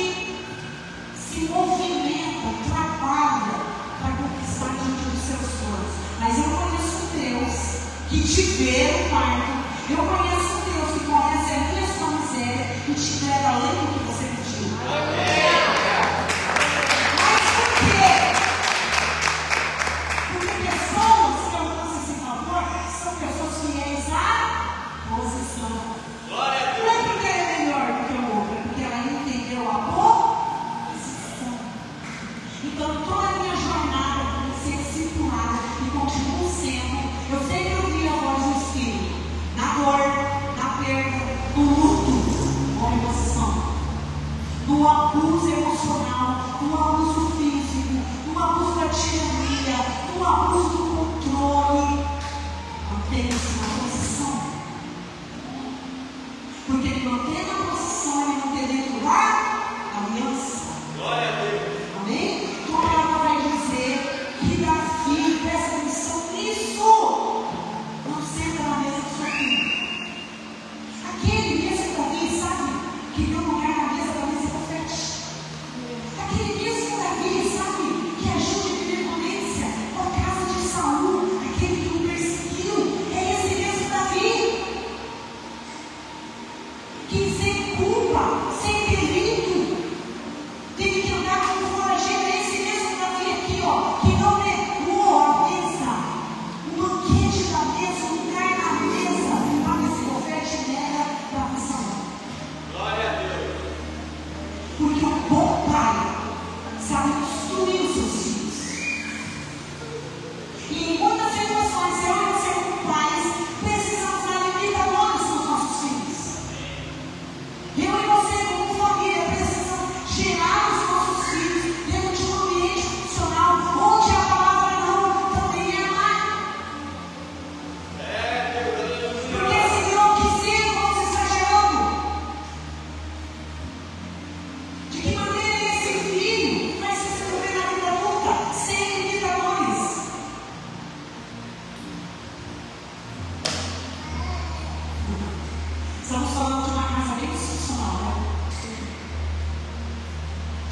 se movimentam, trabalham para conquistar diante dos seus sonhos. Mas eu conheço um Deus que te vê no quarto. Eu conheço um Deus que conhece a minha sua miséria e te entrega além do que você pediu. Mas por quê? Porque pessoas que alcançam esse favor são pessoas fiéis à posição. Glória a Não Deus! é porque ela é melhor do que o outro, é porque ela entendeu a posição. Então, toda a minha jornada tem que ser discipulada e continuo sendo. Eu sempre ouvi a voz do Espírito, na dor, na perda, no luto, com posição, no abuso emocional, no abuso físico, no abuso da tirania, no abuso do controle. Mantenha-se na posição. Porque ele mantém na posição, ele mantém dentro da aliança. Glória a Deus! Amém? Então a palavra vai dizer que Davi, presta atenção nisso, não senta na mesa do seu filho. Aquele mesmo Davi, sabe, que deu lugar na mesa da mesa confete. Aquele mesmo Davi, sabe, que ajuda em violência com a casa de Saul.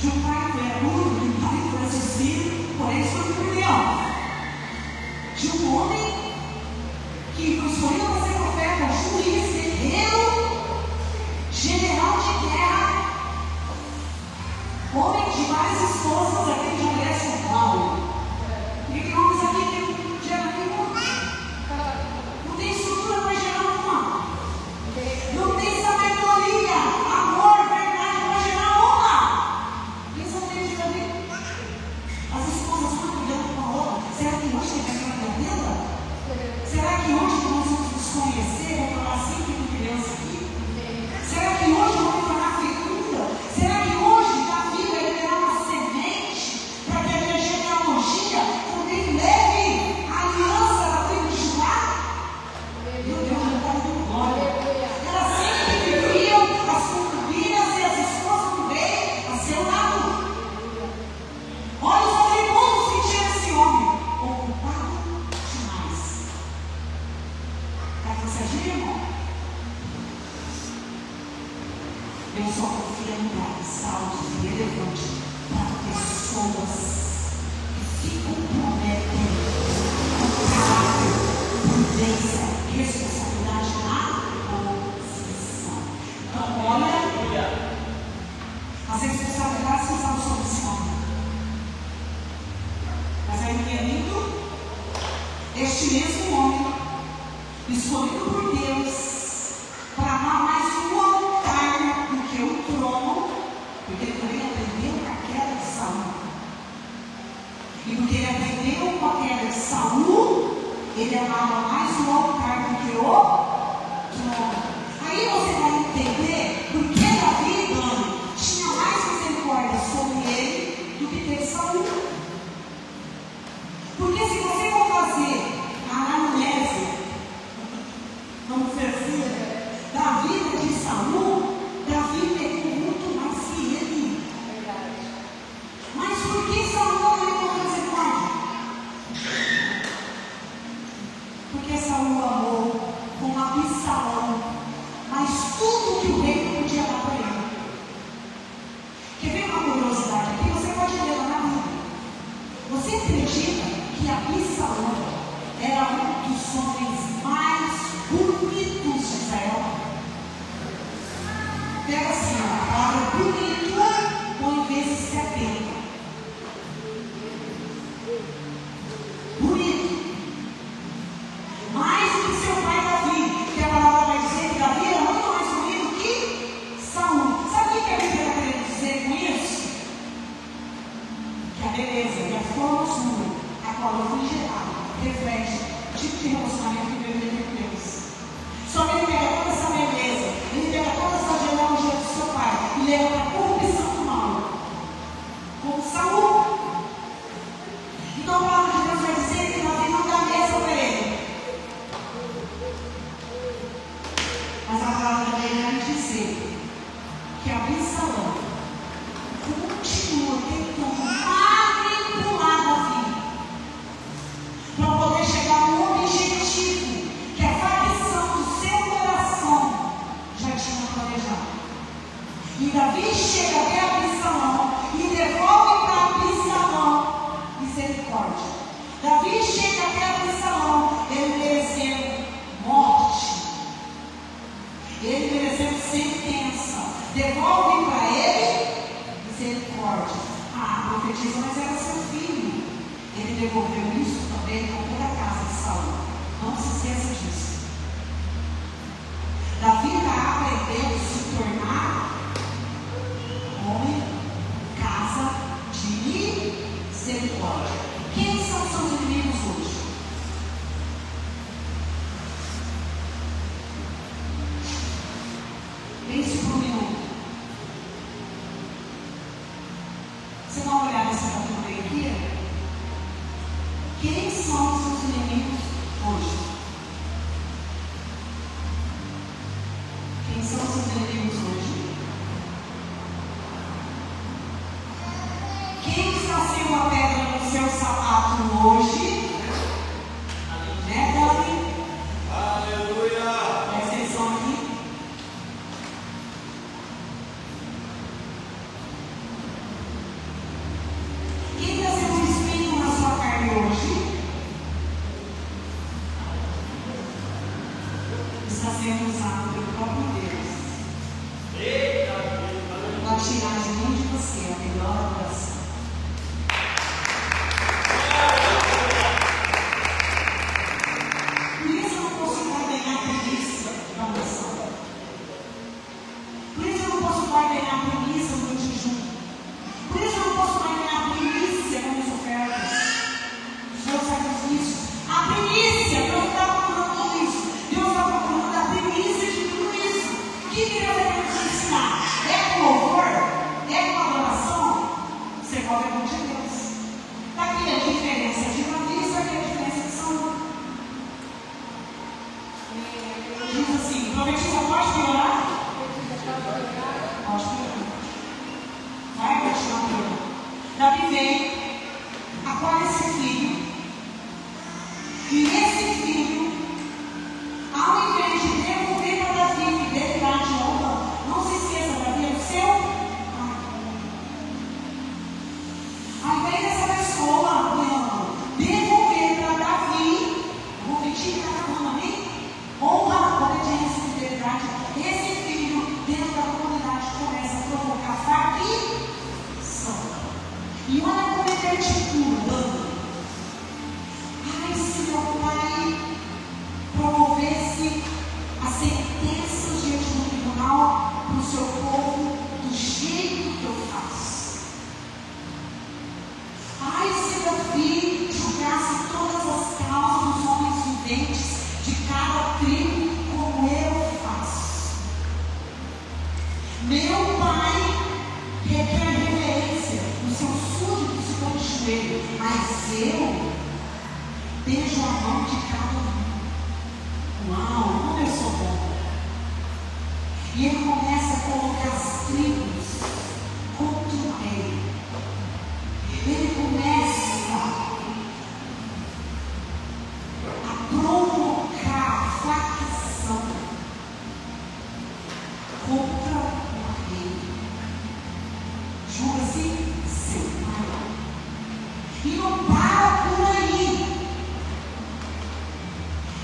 de um pai que era duro, de um pai que foi assassino, porém foi por Deus. De um homem que foi escolhido para ser profeta, juiz, guerreiro, general de guerra, homem de várias esposas, aquele de mulher São Paulo. E que homens aqui que geram nenhuma. Não tem estrutura para gerar uma. Não tem sabedoria, amor, verdade para gerar uma. Isso não tem de ver. As esposas estão cuidando com a outra. Será que hoje tem que ter vida? Será que hoje nós vamos nos conhecer? Vou falar sempre com criança aqui. Será que hoje eu vou falar fecunda? Será que hoje Davi vai liberar uma semente para que a minha genealogia também leve a aliança da tribo de Judá? Meu Deus, eu estava dando glória. Elas sempre viviam as concubinas e as esposas do rei a seu lado. Olha os atributos que tinha esse homem. Ocupado demais. Para que você ajude, irmão? Eu só confio em lugares altos e relevantes para pessoas que se comprometem com caráter, prudência, responsabilidade na posição. Então, olha as responsabilidades que estavam sobre esse homem. Mas aí, querido, este mesmo homem, escolhido por Deus, para amar mais o altar do que o trono, porque ele também aprendeu com a queda de Saul. E porque ele aprendeu com a queda de Saul, ele amava mais o altar do que o trono. Aí você vai entender por que Davi, mano, tinha mais misericórdia sobre ele do que teve Saul. Porque se você for fazer a anamnese, vamos dizer assim, da vida de Saul, Davi pegou muito mais que ele. Mas por que Saul não levou misericórdia? Porque Saul amou com Absalão, mas tudo que o rei não podia dar para ele. Quer ver uma curiosidade aqui? Você pode ler lá na Bíblia. Você acredita que Absalão era um dos homens mais bonitos de Israel? Pega assim, a palavra bonito, põe vezes 70. Bonito. Mais do que seu pai Davi, que a palavra vai dizer que Davi era muito mais bonito que Saul. Sabe o que a Bíblia está querendo dizer com isso? Que a beleza e a formosura a qual eu fui gerado reflete o tipo de relacionamento que eu tenho com Deus. Só que ele pega toda essa beleza, ele pega toda essa genealogia do seu pai e leva para a corrupção do mal, como Saul. Então a palavra de Deus vai dizer que Davi não dá mesa para ele. Mas a palavra dele vai dizer que Absalão continua tentando manipular Davi para poder chegar a um objetivo que a facção do seu coração já tinha planejado. E Davi chega até Absalão e devolve para Absalão misericórdia. Davi chega até Absalão, ele merecendo morte, ele merecendo sentença, devolve para ele misericórdia. Ah, profetiza, mas era seu filho. Ele devolveu isso também com toda a casa de Saul. Não se esqueça disso. Davi está aprendendo a se tornar homem, casa de misericórdia. Quem são seus inimigos hoje? Pense por um minuto. Você dá uma olhada nessa fotografia? Quem são os seus inimigos hoje? Quem são os seus inimigos hoje? Quem está sendo a pedra no seu sapato hoje? Né, Davi? Aleluia! Presta atenção aqui. tirar de mim e de você a melhor oração. Por isso eu não posso barganhar a preguiça da oração. Por isso eu não posso barganhar a preguiça do meu jejum. Por isso eu não posso barganhar a preguiça com as ofertas, os meus sacrifícios. A preguiça, Deus está procurando tudo isso. Deus está procurando a preguiça de tudo isso. O que Deus vai nos ensinar? É com louvor? É com adoração? Você pode ver de Deus. Está aqui a diferença de noviça, aqui a diferença de São. Diz assim, profetiza, pode piorar? Pode piorar. Vai continuar piorando. Davi veio, acolhe esse filho, e esse filho, ao invés de devolver para Davi fidelidade e honra, não se esqueça, Davi é o seu pai. Ao invés dessa pessoa devolver para Davi, vou repetir cada uma, amém? Honra, obediência e fidelidade. Esse filho, dentro da comunidade, começa a provocar facção. E olha como ele articula. Ai, se meu pai promovesse as sentenças diante do tribunal para o seu povo do jeito que eu faço. Ai, se Davi julgasse todas as causas dos homens viventes de cada tribo como eu faço. Meu pai requer reverência, os seus súditos se põem de joelho, mas eu beijo a mão de cada um. Uau, como eu sou bom. E ele começa a colocar as tribos contra o rei. Ele começa a provocar facção contra o rei. Julga-se seu pai. E não para por aí.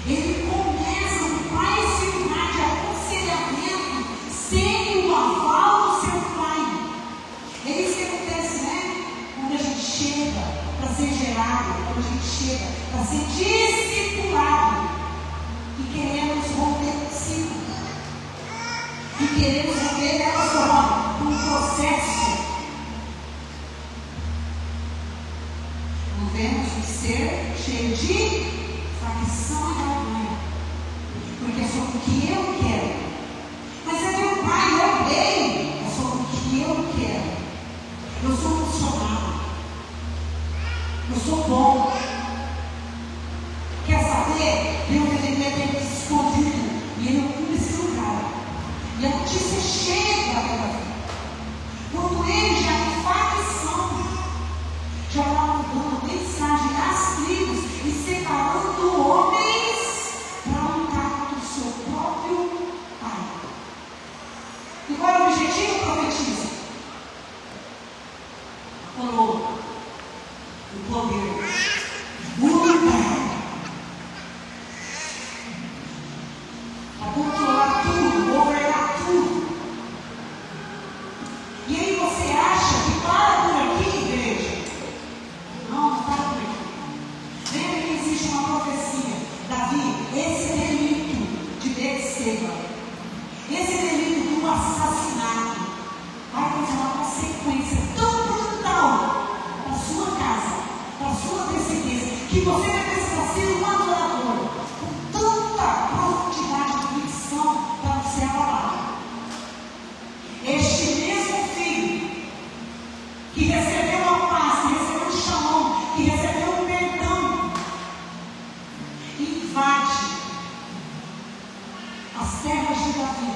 Ele começa um pai de aconselhamento sem o aval do seu pai. É isso que acontece, né? Quando a gente chega para ser gerado, quando a gente chega para ser discipulado e queremos romper o ciclo. E queremos romper um processo. Não vemos ser cheio de facção e vergonha, porque é sobre o que eu quero. Mas é meu pai, eu dei, é sobre o que eu quero. Eu sou funcionário, eu sou bom. Quer saber? Deus deveria ter se escondido e ele ocupa esse lugar. E a notícia chega para vida. Quando ele já em facção, já está mandando mensagem às tribos e separando homens para lutar contra o seu próprio pai. E qual é o objetivo? Profetiza. Falou o poder, o lugar, para controlar tudo, governar tudo. E aí você acha que para por aqui, igreja? Não para por aqui. Lembra que existe uma profecia. Davi, esse delito de Betseba, esse delito do assassinato, vai trazer uma consequência tão brutal para a sua casa, para a sua descendência, que você vai precisar ser um adorador com tanta profundidade de convicção para não ser abalado. Este mesmo filho que recebeu a paz, que recebeu o shalom, que recebeu o perdão, invade as terras de Davi.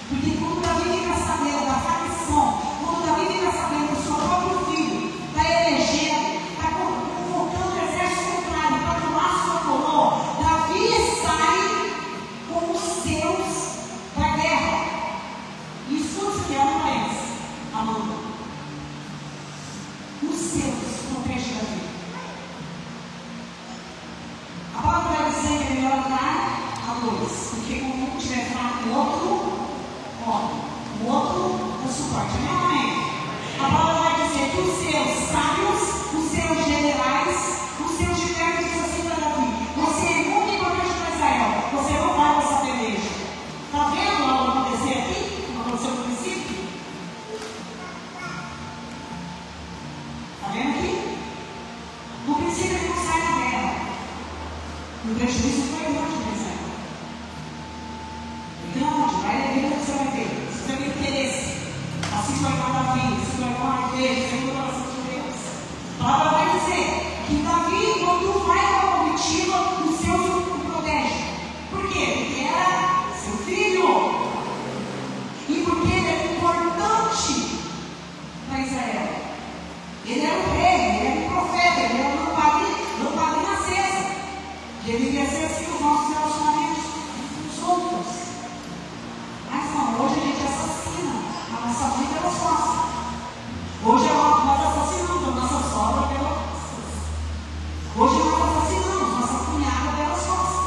Porque quando Davi fica sabendo da facção, quando Davi fica sabendo do seu próprio filho, está elegendo, está convocando o exército contrário para tomar sua coroa, Davi sai com os seus da guerra. Isso que é uma doença, Amanda. Os seus protege Davi. A palavra vai dizer que é melhor dar a dois, porque quando um tiver fraco, o outro dá suporte. Amém? os seus sábios, os seus generais, os seus diversos, disse assim para Davi: você é muito importante para Israel, você não vai para essa peleja. Está vendo algo acontecer aqui? Como aconteceu no princípio? Está vendo aqui? No princípio ele não sai da guerra. No prejuízo foi grande para Israel. Grande, vai ver o que você vai ver. Se você tem interesse, assim foi com Davi, assim foi com a igreja, assim foi com a oração de Deus. A palavra vai dizer que Davi, quando vai com a comitiva, os seus o protegem. Por quê? Porque era seu filho. E porque ele é importante para Israel. Ele era o rei, ele era o profeta, ele era o lamparina acesa. Deveria ser assim os nossos relacionamentos com os outros. Mas não, hoje a gente assassina a nossa mãe pelas costas. Hoje nós assassinamos a nossa sogra pelas costas. Hoje nós assassinamos nossa cunhada pelas costas.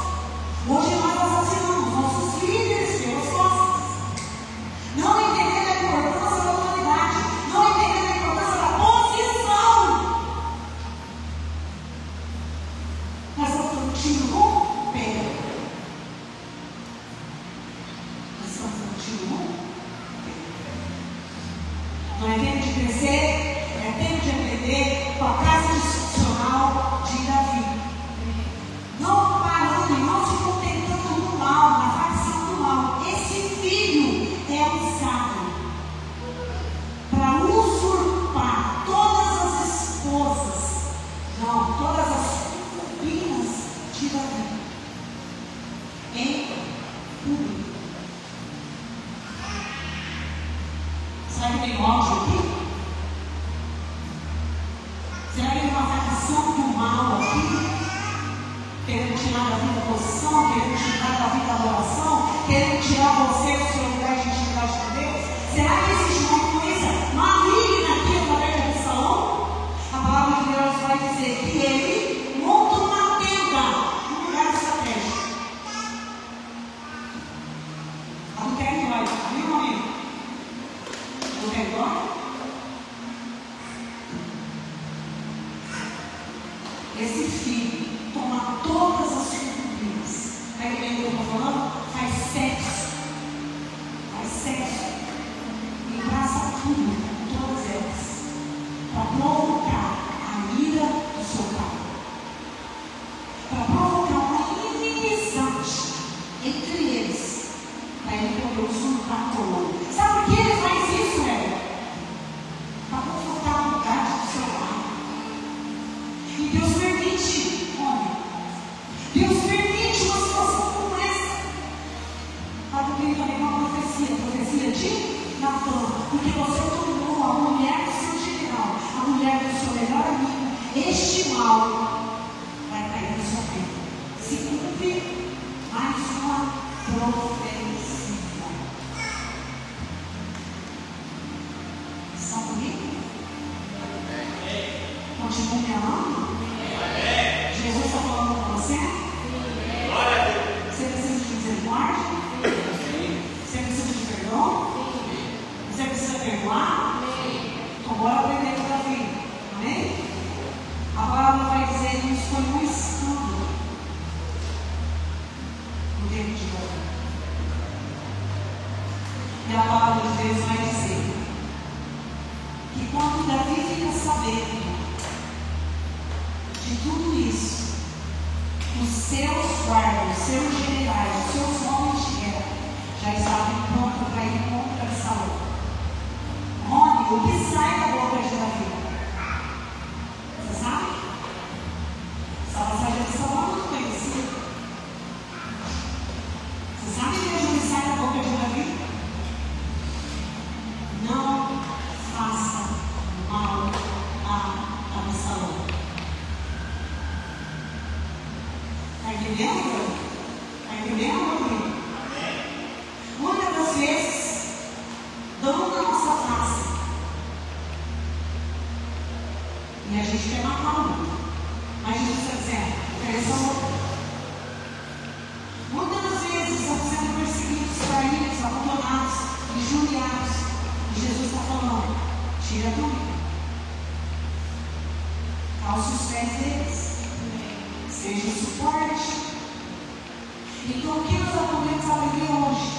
Hoje nós assassinamos nossos líderes pelas costas. Não entendendo a importância da autoridade, não entendendo a importância da posição. Nós estamos dando tiro no pé. Nós estamos dando tiro no pé. Não é tempo de crescer, é tempo de aprender com a casa institucional de Davi. Não parando e não se contentando no mal, na facção do mal. Esse filho é usado para usurpar todas as esposas, não, todas as concubinas de Davi em público. Será que tem ódio aqui? Será que tem uma facção do mal aqui? Querendo tirar da vida a posição, querendo tirar da vida a adoração, querendo tirar você do seu lugar de intimidade com Deus? Será que existe uma influência maligna aqui através de Absalão? A palavra de Deus vai dizer que ele monta uma tenda no lugar estratégico. Adultério vai, viu, meu amigo? Adultério vai? Esse filho toma todas as concubinas. Está entendendo o que eu estou falando? Faz sexo. Em praça pública com todas elas. Para provocar a ira do seu pai. Para provocar uma inimizade entre eles. Para ele poder usurpar a coroa. Sabe por que ele faz isso, velho? Para provocar a vontade do seu pai. E Deus permite, homem. Deus permite uma situação como essa. Sabe o que ele também é uma profecia? Profecia de Natan. Porque você tornou a mulher do seu general, a mulher do seu melhor amigo. Este mal vai cair na sua vida. Se cumpre mais uma profecia. Estão comigo? Continua me amando? Jesus está falando com você? Você precisa de misericórdia? Você precisa de perdão? Você precisa perdoar? Então bora aprender com Davi. Amém? A palavra vai dizer que isso foi um escândalo no tempo de Davi. E a palavra de Deus vai dizer que quando Davi fica sabendo de tudo isso, os seus guardas, os seus generais, os seus homens de guerra já estavam prontos para ir contra Absalão. Rony, o que sai da boca de Davi? Você sabe? Essa passagem de Absalão é muito conhecida. Você sabe mesmo o que sai da boca de Davi? Não faça mal a Absalão. Está entendendo? Está entendendo, meu amigo? Muitas das vezes, dão na nossa face. E a gente quer matar um. Mas Jesus está dizendo, ofereça amor. Muitas das vezes, estamos sendo perseguidos, traídos, abandonados, injuriados. E Jesus está falando, tira do meio. Calce os pés deles. Seja o suporte. Então, o que nós podemos aprender hoje?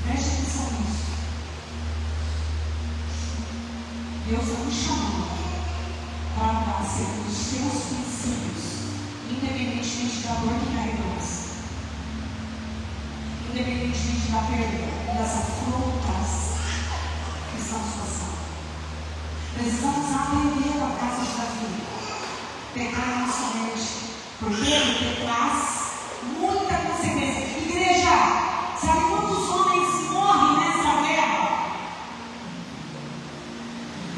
Preste atenção nisso. Deus está nos chamando para andar segundo os seus princípios, independentemente da dor que carregamos, independentemente da perda, das afrontas que estamos passando. Precisamos aprender a casa de Davi, pegar a nossa mente, porque traz muita consequência. Igreja, sabe quantos homens morrem nessa guerra?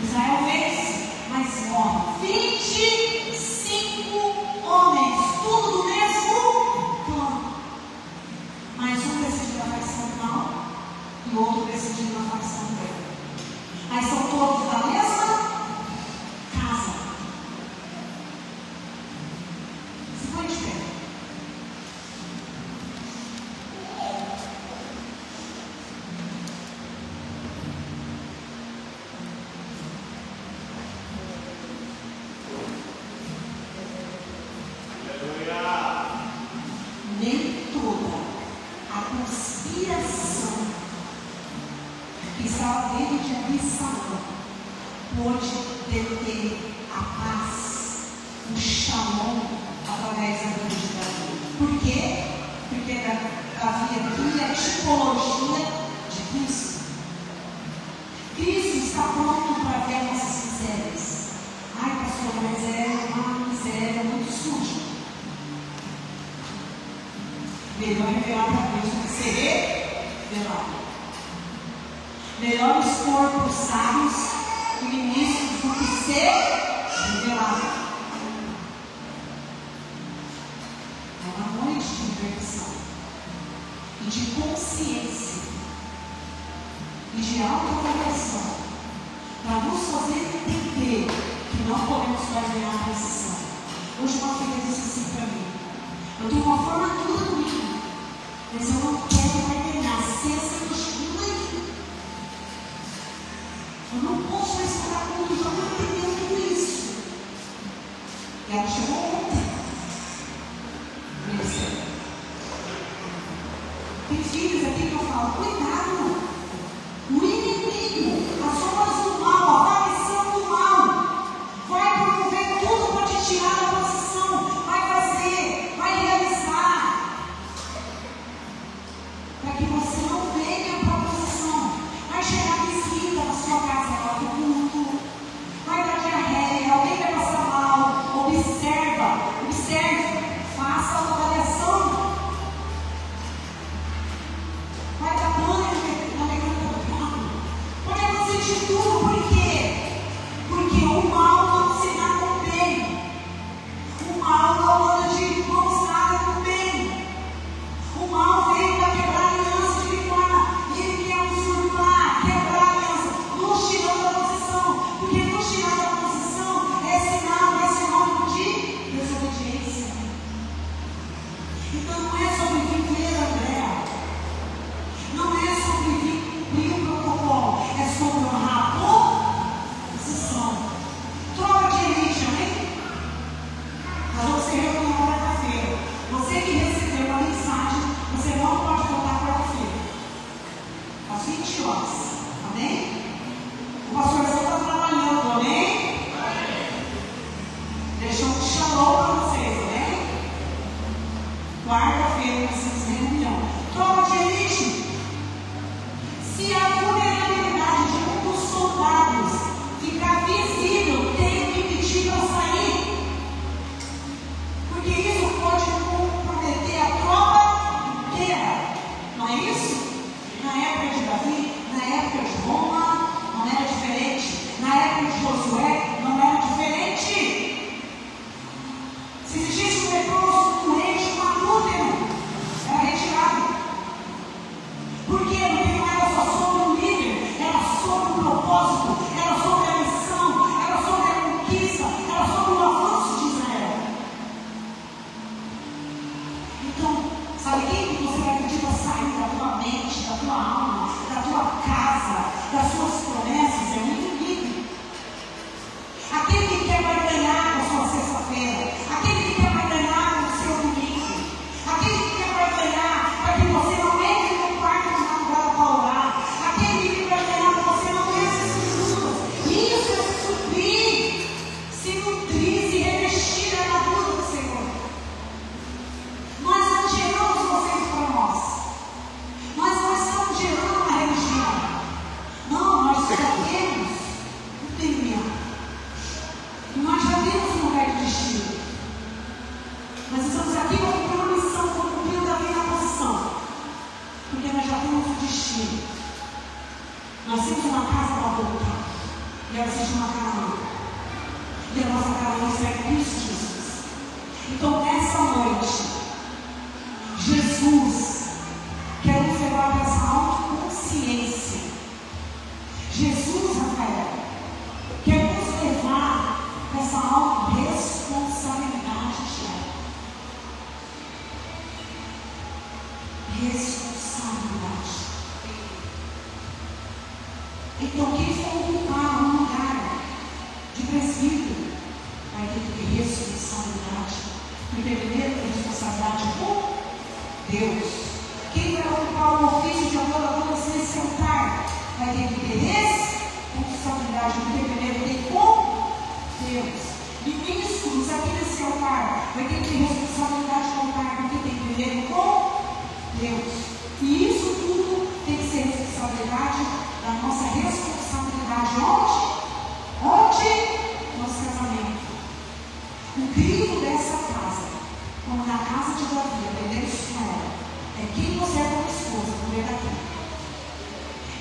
Israel vence, mas morre 25 homens, tudo do mesmo plano. Mas um decidiu na facção do mal e o outro decidiu na facção do bem. Mas são todos da mesma casa. Se põe de pé. Nem toda a conspiração que estava dentro de Absalão pôde deter a paz, o shalom através da vida de Davi. Por quê? Porque Davi aqui é a tipologia de Cristo. Cristo está pronto para ver nossas misérias. Ai, pastor, mas é uma miséria muito suja. Melhor revelar para Deus do que ser revelado. Melhor expor para os sábios e ministros do que ser revelado. É uma noite de libertação e de consciência e de autoavaliação para nos fazer entender que não podemos barganhar a posição. Hoje uma filha disse assim para mim: eu tenho uma formatura comigo, mas eu não quero barganhar sexta do estudo aí. Eu não posso mais ficar com o jogo entendendo tudo isso. E ela chegou ontem. Tem filhos aqui que eu falo: cuidado, o inimigo, as formas do mal, a aparição do mal, vai promover tudo para te tirar da posição, vai fazer, vai realizar, para que você não venha para a posição. Vai chegar visita na sua casa agora do culto, vai dar diarreia, alguém vai passar mal. Observe, faça uma avaliação. Vai dar pânico na garganta. Podemos sentir tudo, por quê? Porque o mal não se dá com o bem. O mal não anda de mãos dadas com o bem. O mal veio para quebrar a aliança de forma, e ele quer usurpar, quebrar a aliança, nos tirando da posição. Porque nos tirar da posição é sinal de desobediência. Então não é sobre viver, André. Não é sobre cumprir o protocolo, é sobre honrar uma casa para voltar. E ela existe uma Canaã. E a nossa Canaã é Cristo Jesus. Então, nessa noite, Jesus quer nos levar para essa autoconsciência. Jesus, Rafael, quer nos levar para essa autorresponsabilidade, Tiago. Responsabilidade. Então, quem for ocupar um lugar de presbítero vai ter que ter responsabilidade. Porque primeiro tem responsabilidade com Deus. Quem vai ocupar o ofício de adorador nesse altar vai ter que ter responsabilidade. Porque primeiro tem com Deus. Ministros aqui nesse altar vai ter que ter responsabilidade com o altar. Porque tem primeiro com Deus. E isso tudo tem que ser responsabilidade da nossa responsabilidade. Onde? Nosso casamento. O grito dessa casa, como na casa de Davi, aprendendo isso com ela, é quem você é como esposa, mulher daqui.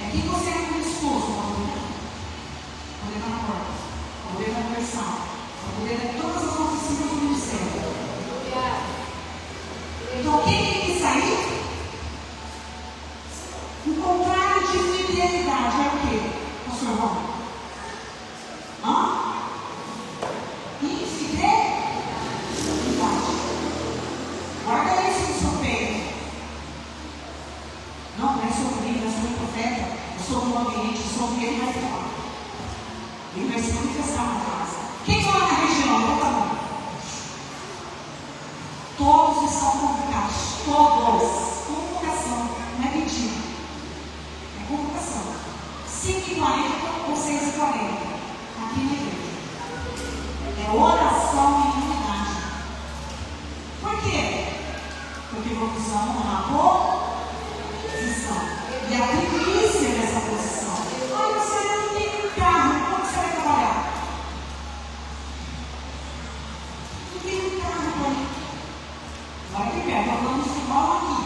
É quem você é como esposa, mulher na porta, mulher na conversão, mulher em todas as oficinas do ministério. Então quem tem que sair? O contrário de fidelidade é o quê? Pastor João? Infidelidade. Guarda isso no seu peito. Não é sobre mim, não é sobre o profeta, é sobre o ambiente, é sobre ele vai falar. Ele vai se manifestar na casa. Quem mora na região? Levanta a mão. Todos estão convocados. Todos. Convocação. Não é pedido. É convocação. 5h40 ou 6h40. Aqui na igreja. É oração em unidade. Por quê? Porque vamos honrar a posição. E a primícia dessa posição. Você não tem carro, como você vai trabalhar? Não tem carro para ir. Vai que pega, vamos igual aqui.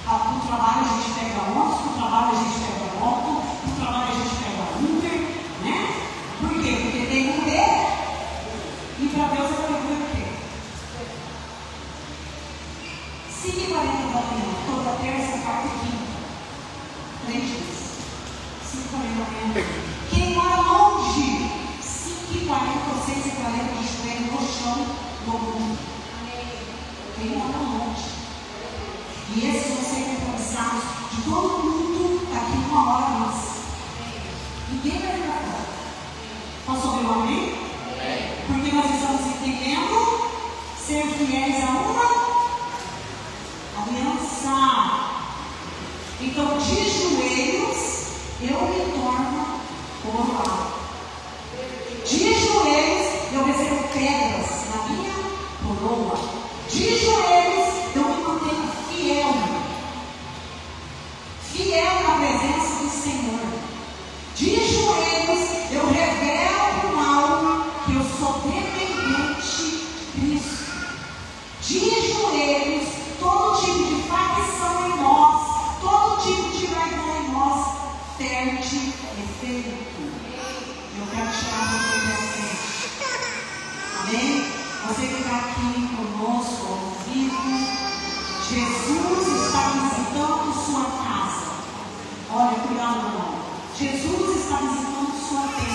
No trabalho a gente pega ônibus, no trabalho a gente pega moto, no trabalho a gente pega Uber, né? Por quê? Porque tem um Uber e para Deus é para o quê? 5h40 da manhã, toda terça, quarta e quinta. 3 dias. 5h40 da manhã. Quem mora longe, 5h40 ou 6h40 de joelho no chão do mundo. Quem mora longe. E esses vão ser compromissados de todo mundo daqui uma hora antes. Ninguém vai ficar fora. Posso ouvir um amém? Porque nós estamos entendendo ser fiéis a uma aliança. Então, de joelhos, eu me torno coroado. De joelhos, eu recebo pedras na minha coroa. De joelhos, eu me mantenho fiel. Fiel na presença do Senhor. De joelhos, eu revelo para o mal que eu sou dependente de Cristo. De joelhos, todo tipo de facção em nós, todo tipo de vergonha em nós, perde efeito. Eu quero tirar você da frente. Amém? Você que está aqui conosco ao vivo, Jesus está visitando sua casa. Olha, cuidado, irmão. Jesus está visitando sua terra.